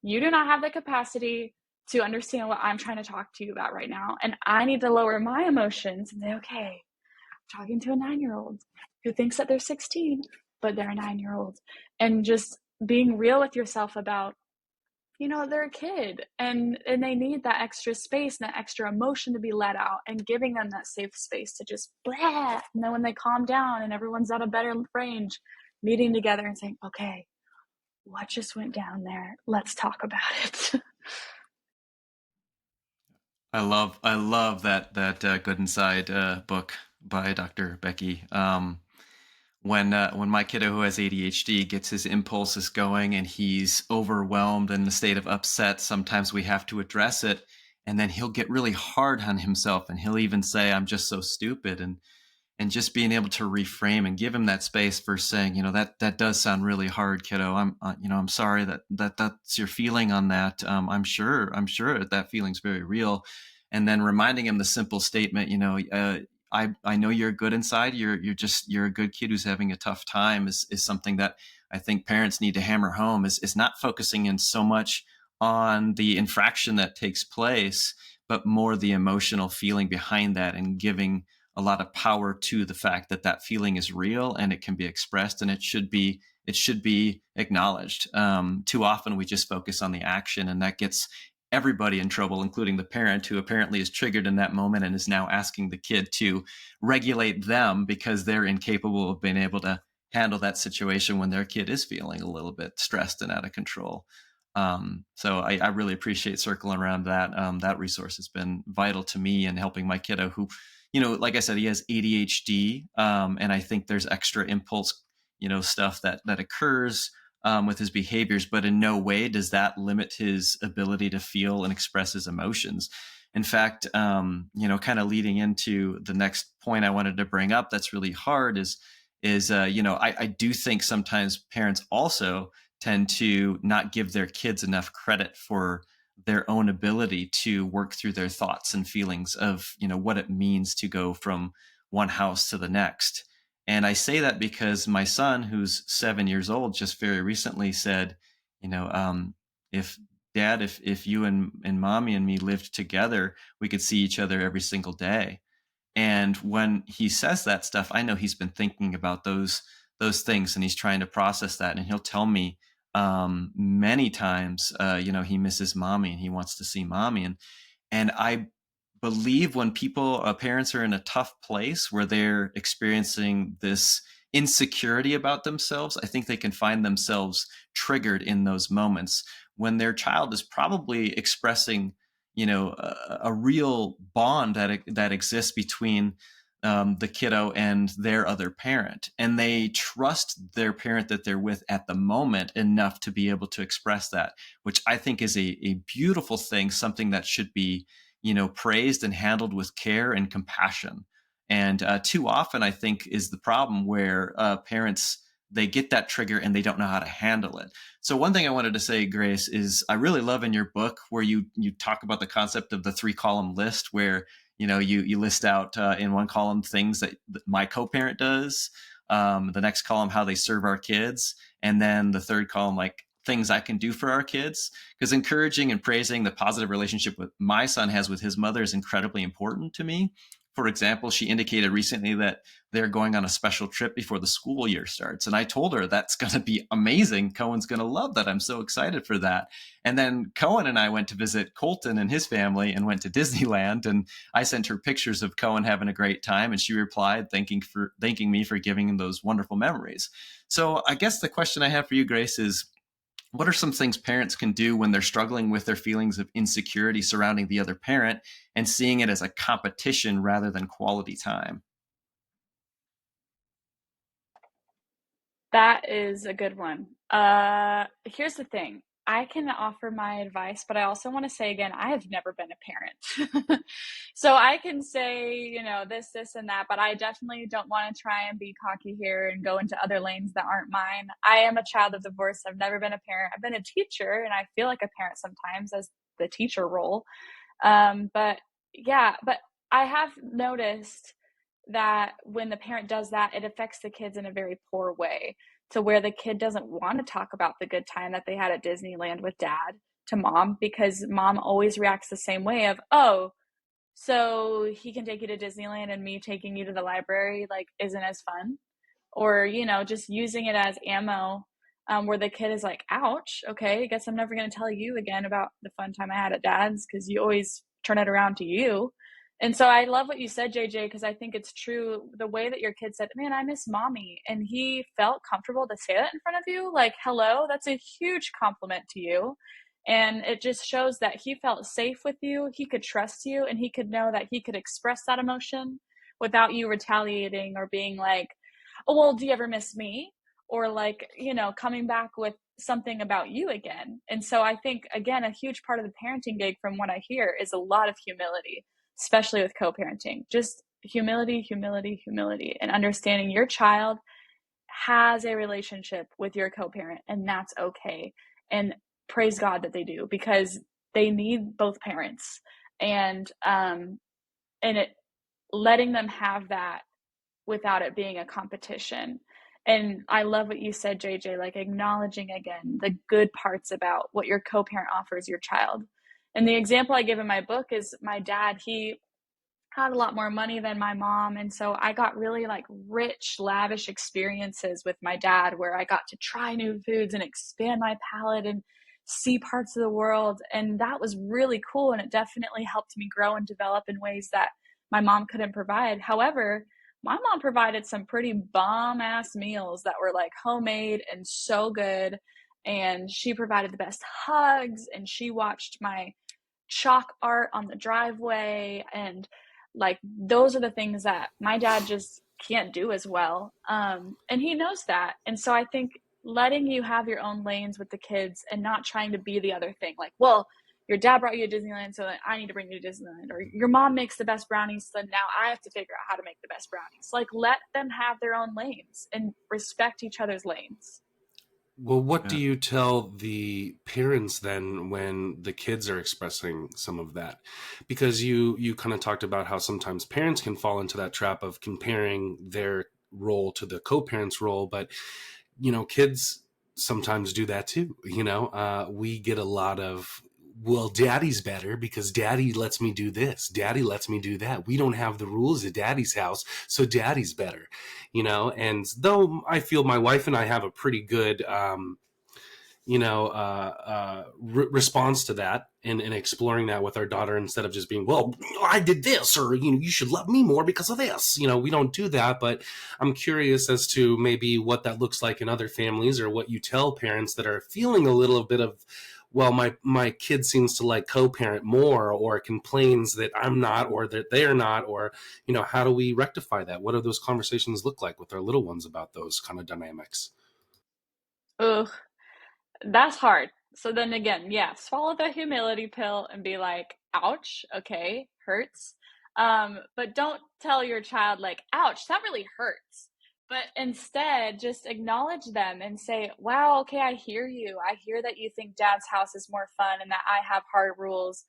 You do not have the capacity to understand what I'm trying to talk to you about right now. And I need to lower my emotions and say, okay, I'm talking to a 9-year-old who thinks that they're 16, but they're a 9-year-old. And just being real with yourself about, they're a kid and they need that extra space and that extra emotion to be let out, and giving them that safe space to just blah. And then when they calm down and everyone's at a better range, meeting together and saying, okay, what just went down there? Let's talk about it. I love that Good Inside book by Dr. Becky. When my kiddo who has ADHD gets his impulses going and he's overwhelmed and in a state of upset, sometimes we have to address it, and then he'll get really hard on himself and he'll even say, I'm just so stupid. And just being able to reframe and give him that space for saying, that does sound really hard, kiddo. I'm sorry that's your feeling on that. I'm sure that feeling's very real. And then reminding him the simple statement, I know you're good inside. You're a good kid who's having a tough time is something that I think parents need to hammer home is not focusing in so much on the infraction that takes place, but more the emotional feeling behind that, and giving a lot of power to the fact that that feeling is real and it can be expressed, and it should be acknowledged. Too often we just focus on the action, and that gets everybody in trouble, including the parent who apparently is triggered in that moment and is now asking the kid to regulate them because they're incapable of being able to handle that situation when their kid is feeling a little bit stressed and out of control. So I really appreciate circling around that. That resource has been vital to me in helping my kiddo who, like I said, he has ADHD. And I think there's extra impulse, stuff that occurs with his behaviors, but in no way does that limit his ability to feel and express his emotions. In fact, kind of leading into the next point I wanted to bring up that's really hard is I do think sometimes parents also tend to not give their kids enough credit for their own ability to work through their thoughts and feelings of, what it means to go from one house to the next. And I say that because my son, who's 7 years old, just very recently said, if Dad, if you and mommy and me lived together, we could see each other every single day. And when he says that stuff, I know he's been thinking about those things, and he's trying to process that. And he'll tell me many times, he misses mommy and he wants to see mommy. And I believe when parents are in a tough place where they're experiencing this insecurity about themselves, I think they can find themselves triggered in those moments when their child is probably expressing, a real bond that exists between the kiddo and their other parent, and they trust their parent that they're with at the moment enough to be able to express that, which I think is a beautiful thing, something that should be, praised and handled with care and compassion. And too often, I think, is the problem where parents, they get that trigger and they don't know how to handle it. So one thing I wanted to say, Grace, is I really love in your book where you talk about the concept of the 3-column list, where you list out in one column things that my co-parent does, the next column how they serve our kids, and then the third column like things I can do for our kids. Because encouraging and praising the positive relationship with my son has with his mother is incredibly important to me. For example, she indicated recently that they're going on a special trip before the school year starts. And I told her that's going to be amazing. Cohen's going to love that. I'm so excited for that. And then Cohen and I went to visit Colton and his family and went to Disneyland. And I sent her pictures of Cohen having a great time. And she replied, thanking me for giving him those wonderful memories. So I guess the question I have for you, Grace, is what are some things parents can do when they're struggling with their feelings of insecurity surrounding the other parent and seeing it as a competition rather than quality time? That is a good one. Here's the thing. I can offer my advice, but I also want to say again, I have never been a parent. So I can say, this, and that, but I definitely don't want to try and be cocky here and go into other lanes that aren't mine. I am a child of divorce. I've never been a parent. I've been a teacher, and I feel like a parent sometimes as the teacher role. But yeah, but I have noticed that when the parent does that, it affects the kids in a very poor way, to where the kid doesn't want to talk about the good time that they had at Disneyland with dad to mom, because mom always reacts the same way of, oh, so he can take you to Disneyland and me taking you to the library like isn't as fun, or just using it as ammo, where the kid is like, ouch, okay, I guess I'm never going to tell you again about the fun time I had at dad's because you always turn it around to you. And so I love what you said, JJ, because I think it's true. The way that your kid said, man, I miss mommy, and he felt comfortable to say that in front of you, like, hello, that's a huge compliment to you. And it just shows that he felt safe with you, he could trust you, and he could know that he could express that emotion without you retaliating or being like, oh, well, do you ever miss me? Or like, coming back with something about you again. And so I think, again, a huge part of the parenting gig, from what I hear, is a lot of humility, especially with co-parenting. Just humility, humility, humility, and understanding your child has a relationship with your co-parent, and that's okay. And praise God that they do, because they need both parents. And it letting them have that without it being a competition. And I love what you said, JJ, like acknowledging again the good parts about what your co-parent offers your child. And the example I give in my book is my dad. He had a lot more money than my mom, and so I got really like rich, lavish experiences with my dad, where I got to try new foods and expand my palate and see parts of the world. And that was really cool, and it definitely helped me grow and develop in ways that my mom couldn't provide. However, my mom provided some pretty bomb ass meals that were like homemade and so good, and she provided the best hugs, and she watched my chalk art on the driveway, and like those are the things that my dad just can't do as well, and he knows that. And so I think letting you have your own lanes with the kids and not trying to be the other thing, like, well, your dad brought you to Disneyland, so I need to bring you to Disneyland, or your mom makes the best brownies, so now I have to figure out how to make the best brownies. Like, let them have their own lanes and respect each other's lanes. Well, what do Yeah. you tell the parents then when the kids are expressing some of that? Because you kind of talked about how sometimes parents can fall into that trap of comparing their role to the co-parent's role, but kids sometimes do that too. We get a lot of well, daddy's better because daddy lets me do this. Daddy lets me do that. We don't have the rules at daddy's house, so daddy's better, And though I feel my wife and I have a pretty good, response to that and exploring that with our daughter instead of just being, well, I did this, or, you should love me more because of this. We don't do that, but I'm curious as to maybe what that looks like in other families, or what you tell parents that are feeling a little bit of, well, my kid seems to like co-parent more, or complains that I'm not, or that they're not, or, how do we rectify that? What do those conversations look like with our little ones about those kind of dynamics? Ugh, that's hard. So then again, yeah, swallow the humility pill and be like, ouch, okay, hurts. But don't tell your child like, ouch, that really hurts. But instead, just acknowledge them and say, wow, okay, I hear you. I hear that you think dad's house is more fun and that I have hard rules.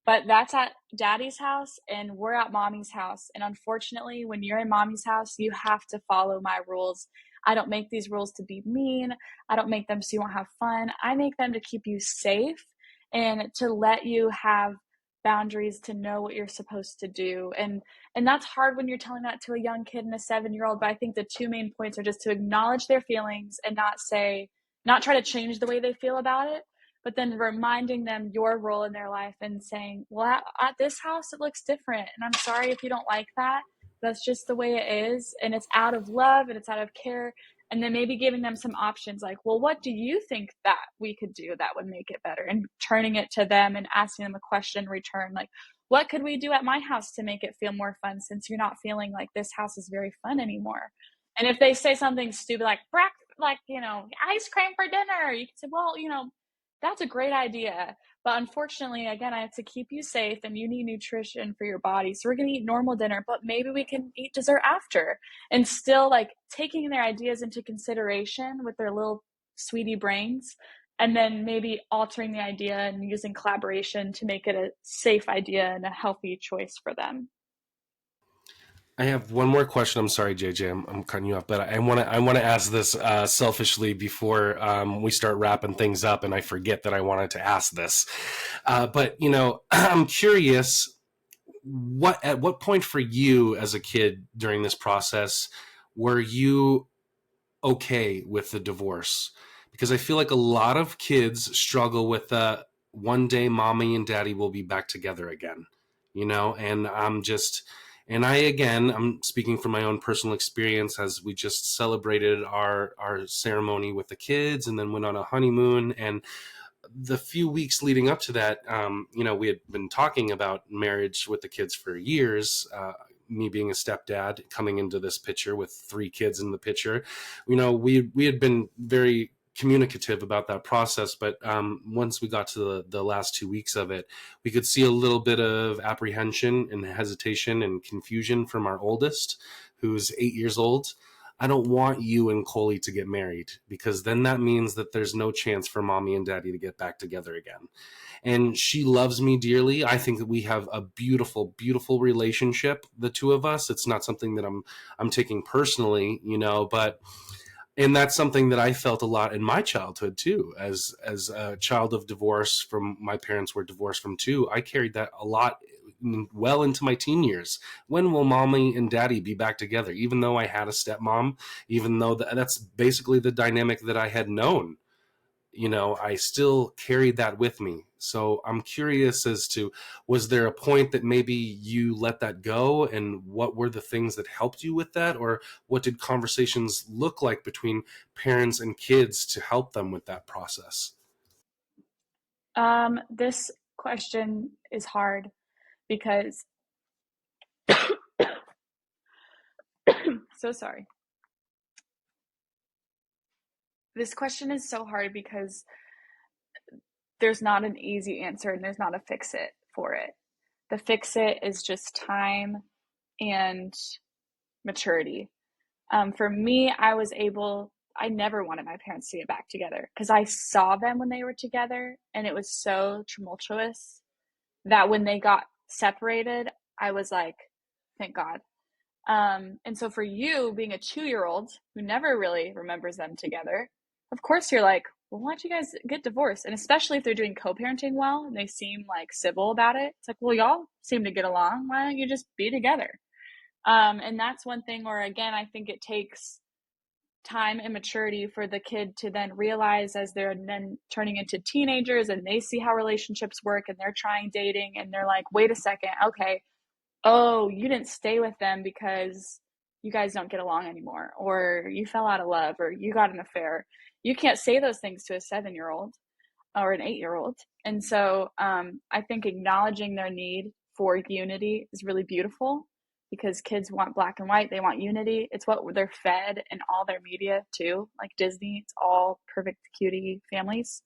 But that's at daddy's house and we're at mommy's house. And unfortunately, when you're in mommy's house, you have to follow my rules. I don't make these rules to be mean. I don't make them so you won't have fun. I make them to keep you safe and to let you have boundaries, to know what you're supposed to do. And that's hard when you're telling that to a young kid and a 7-year-old. But I think the two main points are just to acknowledge their feelings and not try to change the way they feel about it, but then reminding them your role in their life and saying, well, at this house, it looks different. And I'm sorry if you don't like that. That's just the way it is. And it's out of love and it's out of care. And then maybe giving them some options like, well, what do you think that we could do that would make it better? And turning it to them and asking them a question in return, like, what could we do at my house to make it feel more fun, since you're not feeling like this house is very fun anymore? And if they say something stupid like, ice cream for dinner, you can say, well, that's a great idea. But unfortunately, again, I have to keep you safe and you need nutrition for your body. So we're going to eat normal dinner, but maybe we can eat dessert after, and still like taking their ideas into consideration with their little sweetie brains, and then maybe altering the idea and using collaboration to make it a safe idea and a healthy choice for them. I have one more question. I'm sorry, JJ, I'm cutting you off, but I want to ask this selfishly before we start wrapping things up, and I forget that I wanted to ask this. But I'm curious, at what point for you as a kid during this process were you okay with the divorce? Because I feel like a lot of kids struggle with one day mommy and daddy will be back together again, and I'm speaking from my own personal experience, as we just celebrated our ceremony with the kids and then went on a honeymoon. And the few weeks leading up to that, we had been talking about marriage with the kids for years. Me being a stepdad coming into this picture with 3 kids in the picture, we had been very communicative about that process. But once we got to the last 2 weeks of it, we could see a little bit of apprehension and hesitation and confusion from our oldest, who's 8 years old. I don't want you and Coley to get married, because then that means that there's no chance for mommy and daddy to get back together again. And she loves me dearly. I think that we have a beautiful, beautiful relationship, the two of us. It's not something that I'm taking personally, but and that's something that I felt a lot in my childhood too. As a child of divorce, from my parents were divorced from too, I carried that a lot well into my teen years. When will mommy and daddy be back together? Even though I had a stepmom, even though that's basically the dynamic that I had known, I still carried that with me. So I'm curious as to, was there a point that maybe you let that go, and what were the things that helped you with that? Or what did conversations look like between parents and kids to help them with that process? This question is hard because so sorry. This question is so hard because there's not an easy answer and there's not a fix it for it. The fix it is just time and maturity. For me, I never wanted my parents to get back together because I saw them when they were together and it was so tumultuous that when they got separated, I was like, thank God. And so for you, being a 2-year-old who never really remembers them together, of course you're like, well, why'd you guys get divorced? And especially if they're doing co-parenting well and they seem like civil about it, it's like, well, y'all seem to get along. Why don't you just be together? And that's one thing where, again, I think it takes time and maturity for the kid to then realize as they're then turning into teenagers and they see how relationships work and they're trying dating and they're like, wait a second, okay, oh, you didn't stay with them because you guys don't get along anymore, or you fell out of love, or you got an affair. You can't say those things to a 7-year-old or an 8-year-old. And so I think acknowledging their need for unity is really beautiful, because kids want black and white. They want unity. It's what they're fed in all their media too, like Disney. It's all perfect cutie families.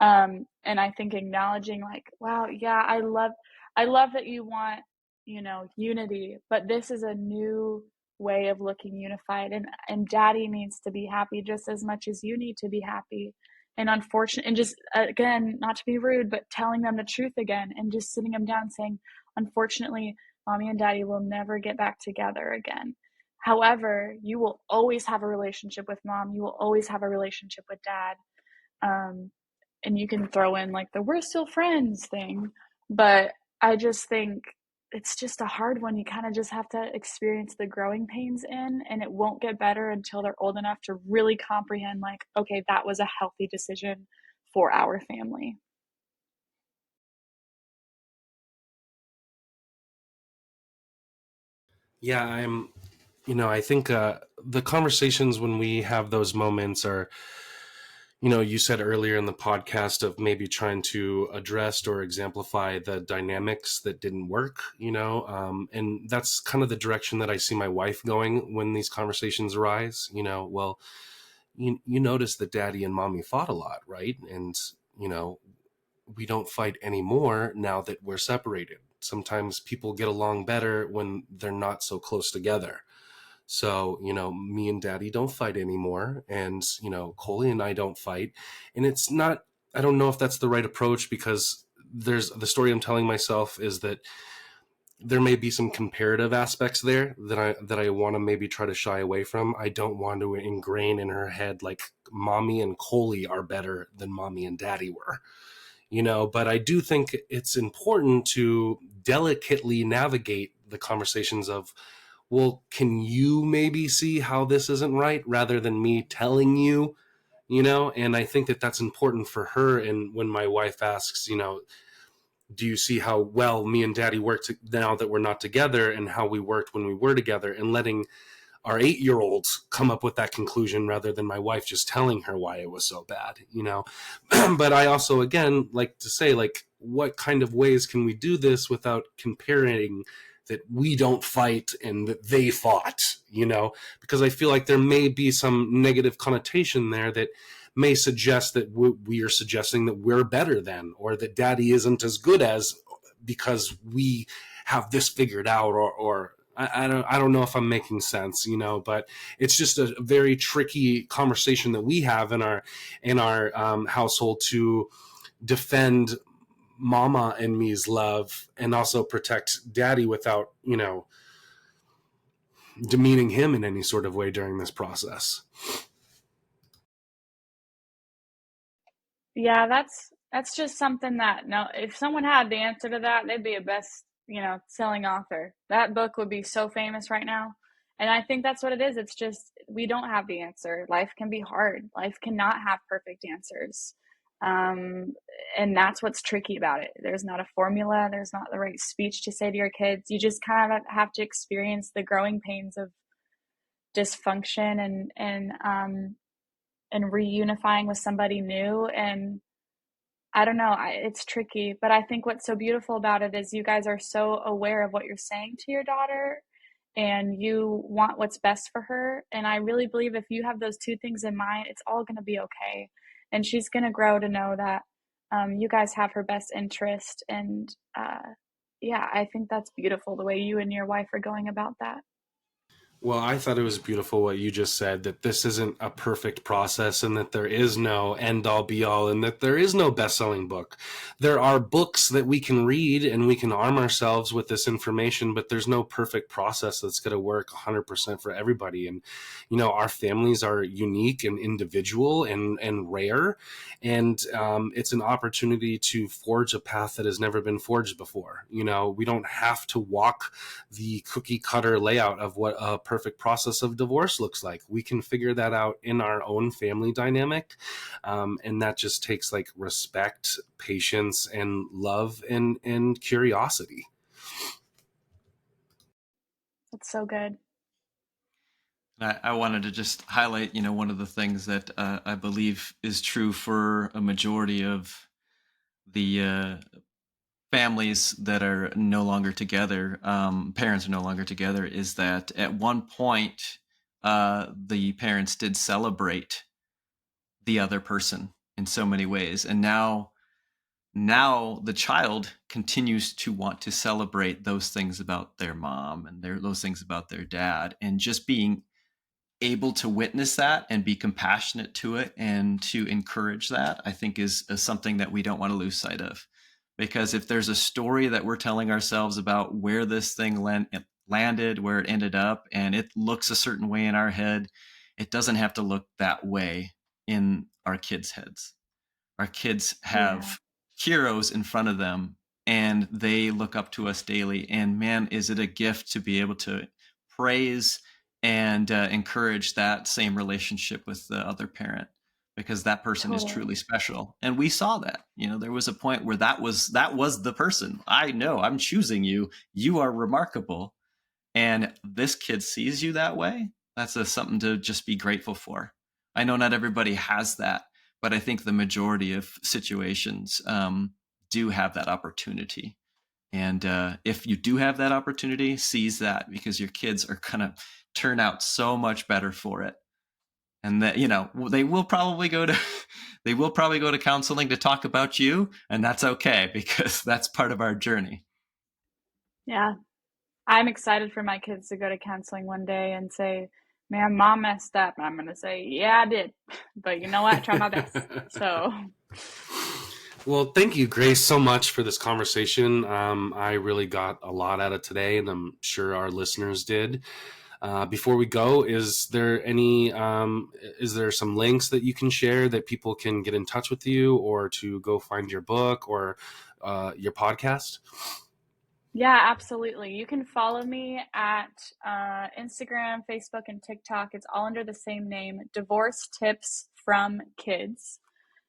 And I think acknowledging like, wow, yeah, I love that you want, unity, but this is a new way of looking unified, and daddy needs to be happy just as much as you need to be happy. And unfortunately, and just again, not to be rude, but telling them the truth again and just sitting them down saying, unfortunately, mommy and daddy will never get back together again. However, you will always have a relationship with mom. You will always have a relationship with dad. Um, and you can throw in like the we're still friends thing. But I just think it's just a hard one. You kind of just have to experience the growing pains in, and it won't get better until they're old enough to really comprehend like, okay, that was a healthy decision for our family. Yeah, I think the conversations when we have those moments are, you said earlier in the podcast of maybe trying to address or exemplify the dynamics that didn't work, and that's kind of the direction that I see my wife going when these conversations arise. Well, you notice that daddy and mommy fought a lot, right? And, we don't fight anymore now that we're separated. Sometimes people get along better when they're not so close together. So, me and daddy don't fight anymore. And, Coley and I don't fight. And it's not, I don't know if that's the right approach, because there's the story I'm telling myself is that there may be some comparative aspects there that I want to maybe try to shy away from. I don't want to ingrain in her head like mommy and Coley are better than mommy and daddy were. But I do think it's important to delicately navigate the conversations of, well, can you maybe see how this isn't right, rather than me telling you, and I think that that's important for her. And when my wife asks, do you see how well me and daddy work now that we're not together, and how we worked when we were together, and letting our 8-year-olds come up with that conclusion rather than my wife just telling her why it was so bad, But I also, again, like to say, like, what kind of ways can we do this without comparing that we don't fight and that they fought, because I feel like there may be some negative connotation there that may suggest that we are suggesting that we're better than, or that daddy isn't as good as, because we have this figured out, or I don't know if I'm making sense, but it's just a very tricky conversation that we have in our household to defend mama and me's love and also protect daddy without, demeaning him in any sort of way during this process. Yeah, that's just something that, no, if someone had the answer to that, they'd be a best, selling author. That book would be so famous right now. And I think that's what it is. It's just we don't have the answer. Life can be hard. Life cannot have perfect answers. Um, and that's what's tricky about it. There's not a formula. There's not the right speech to say to your kids. You just kind of have to experience the growing pains of dysfunction and reunifying with somebody new. And I don't know, it's tricky, but I think what's so beautiful about it is you guys are so aware of what you're saying to your daughter, and you want what's best for her. And I really believe if you have those two things in mind, it's all going to be okay. And she's going to grow to know that you guys have her best interest. And yeah, I think that's beautiful the way you and your wife are going about that. Well, I thought it was beautiful what you just said, that this isn't a perfect process and that there is no end all be all and that there is no best-selling book. There are books that we can read and we can arm ourselves with this information, but there's no perfect process that's going to work 100% for everybody. And, our families are unique and individual and rare. And it's an opportunity to forge a path that has never been forged before. We don't have to walk the cookie cutter layout of what a perfect process of divorce looks like. We can figure that out in our own family dynamic. And that just takes like respect, patience, and love and curiosity. That's so good. I wanted to just highlight, one of the things that I believe is true for a majority of the families that are no longer together, parents are no longer together, is that at one point, the parents did celebrate the other person in so many ways. And now the child continues to want to celebrate those things about their mom and those things about their dad, and just being able to witness that and be compassionate to it and to encourage that, I think is something that we don't want to lose sight of. Because if there's a story that we're telling ourselves about where this thing landed, where it ended up, and it looks a certain way in our head, it doesn't have to look that way in our kids' heads. Our kids have heroes in front of them and they look up to us daily. And man, is it a gift to be able to praise and encourage that same relationship with the other parent, because that person is truly special. And we saw that, there was a point where that was the person. I know, I'm choosing you. You are remarkable. And this kid sees you that way. That's something to just be grateful for. I know not everybody has that, but I think the majority of situations do have that opportunity. And if you do have that opportunity, seize that, because your kids are going to turn out so much better for it. And that, they will probably go to counseling to talk about you, and that's okay, because that's part of our journey. Yeah. I'm excited for my kids to go to counseling one day and say, man, mom messed up. And I'm going to say, yeah, I did. But you know what? I try my best. So. Well, thank you, Grace, so much for this conversation. I really got a lot out of today, and I'm sure our listeners did. Before we go, is there some links that you can share that people can get in touch with you, or to go find your book or your podcast? Yeah, absolutely. You can follow me at Instagram, Facebook, and TikTok. It's all under the same name, Divorce Tips from Kids.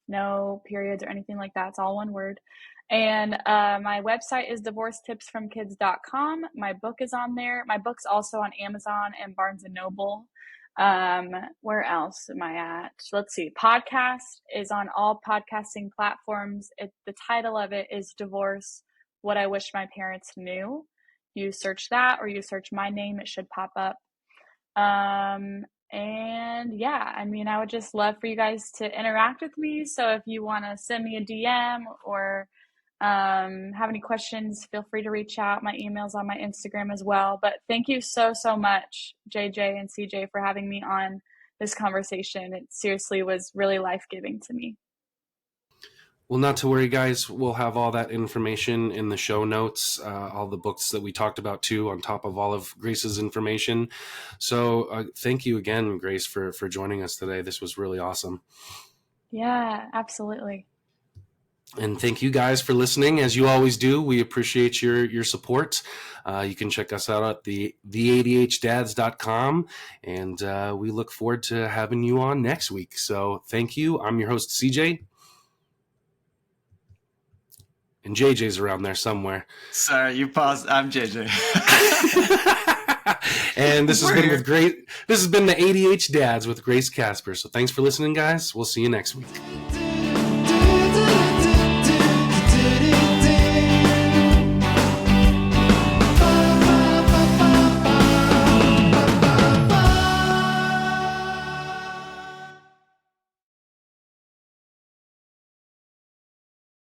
No periods or anything like that. It's all one word. And my website is divorcetipsfromkids.com. My book is on there. My book's also on Amazon and Barnes & Noble. Where else am I at? Let's see. Podcast is on all podcasting platforms. The title of it is Divorce, What I Wish My Parents Knew. You search that, or you search my name, it should pop up. And yeah, I would just love for you guys to interact with me. So if you want to send me a DM or have any questions, feel free to reach out. My email's on my Instagram as well. But thank you so much, JJ and CJ, for having me on this conversation. It seriously was really life-giving to me. Well, not to worry, guys. We'll have all that information in the show notes, all the books that we talked about too, on top of all of Grace's information. So thank you again, Grace, for joining us today. This was really awesome. Yeah, absolutely. And thank you guys for listening. As you always do, we appreciate your support. You can check us out at the80hdads.com, and we look forward to having you on next week. So thank you. I'm your host, CJ. And JJ's around there somewhere. Sorry, you paused. I'm JJ. And this has been the 80H Dads with Grace Casper. So thanks for listening, guys. We'll see you next week.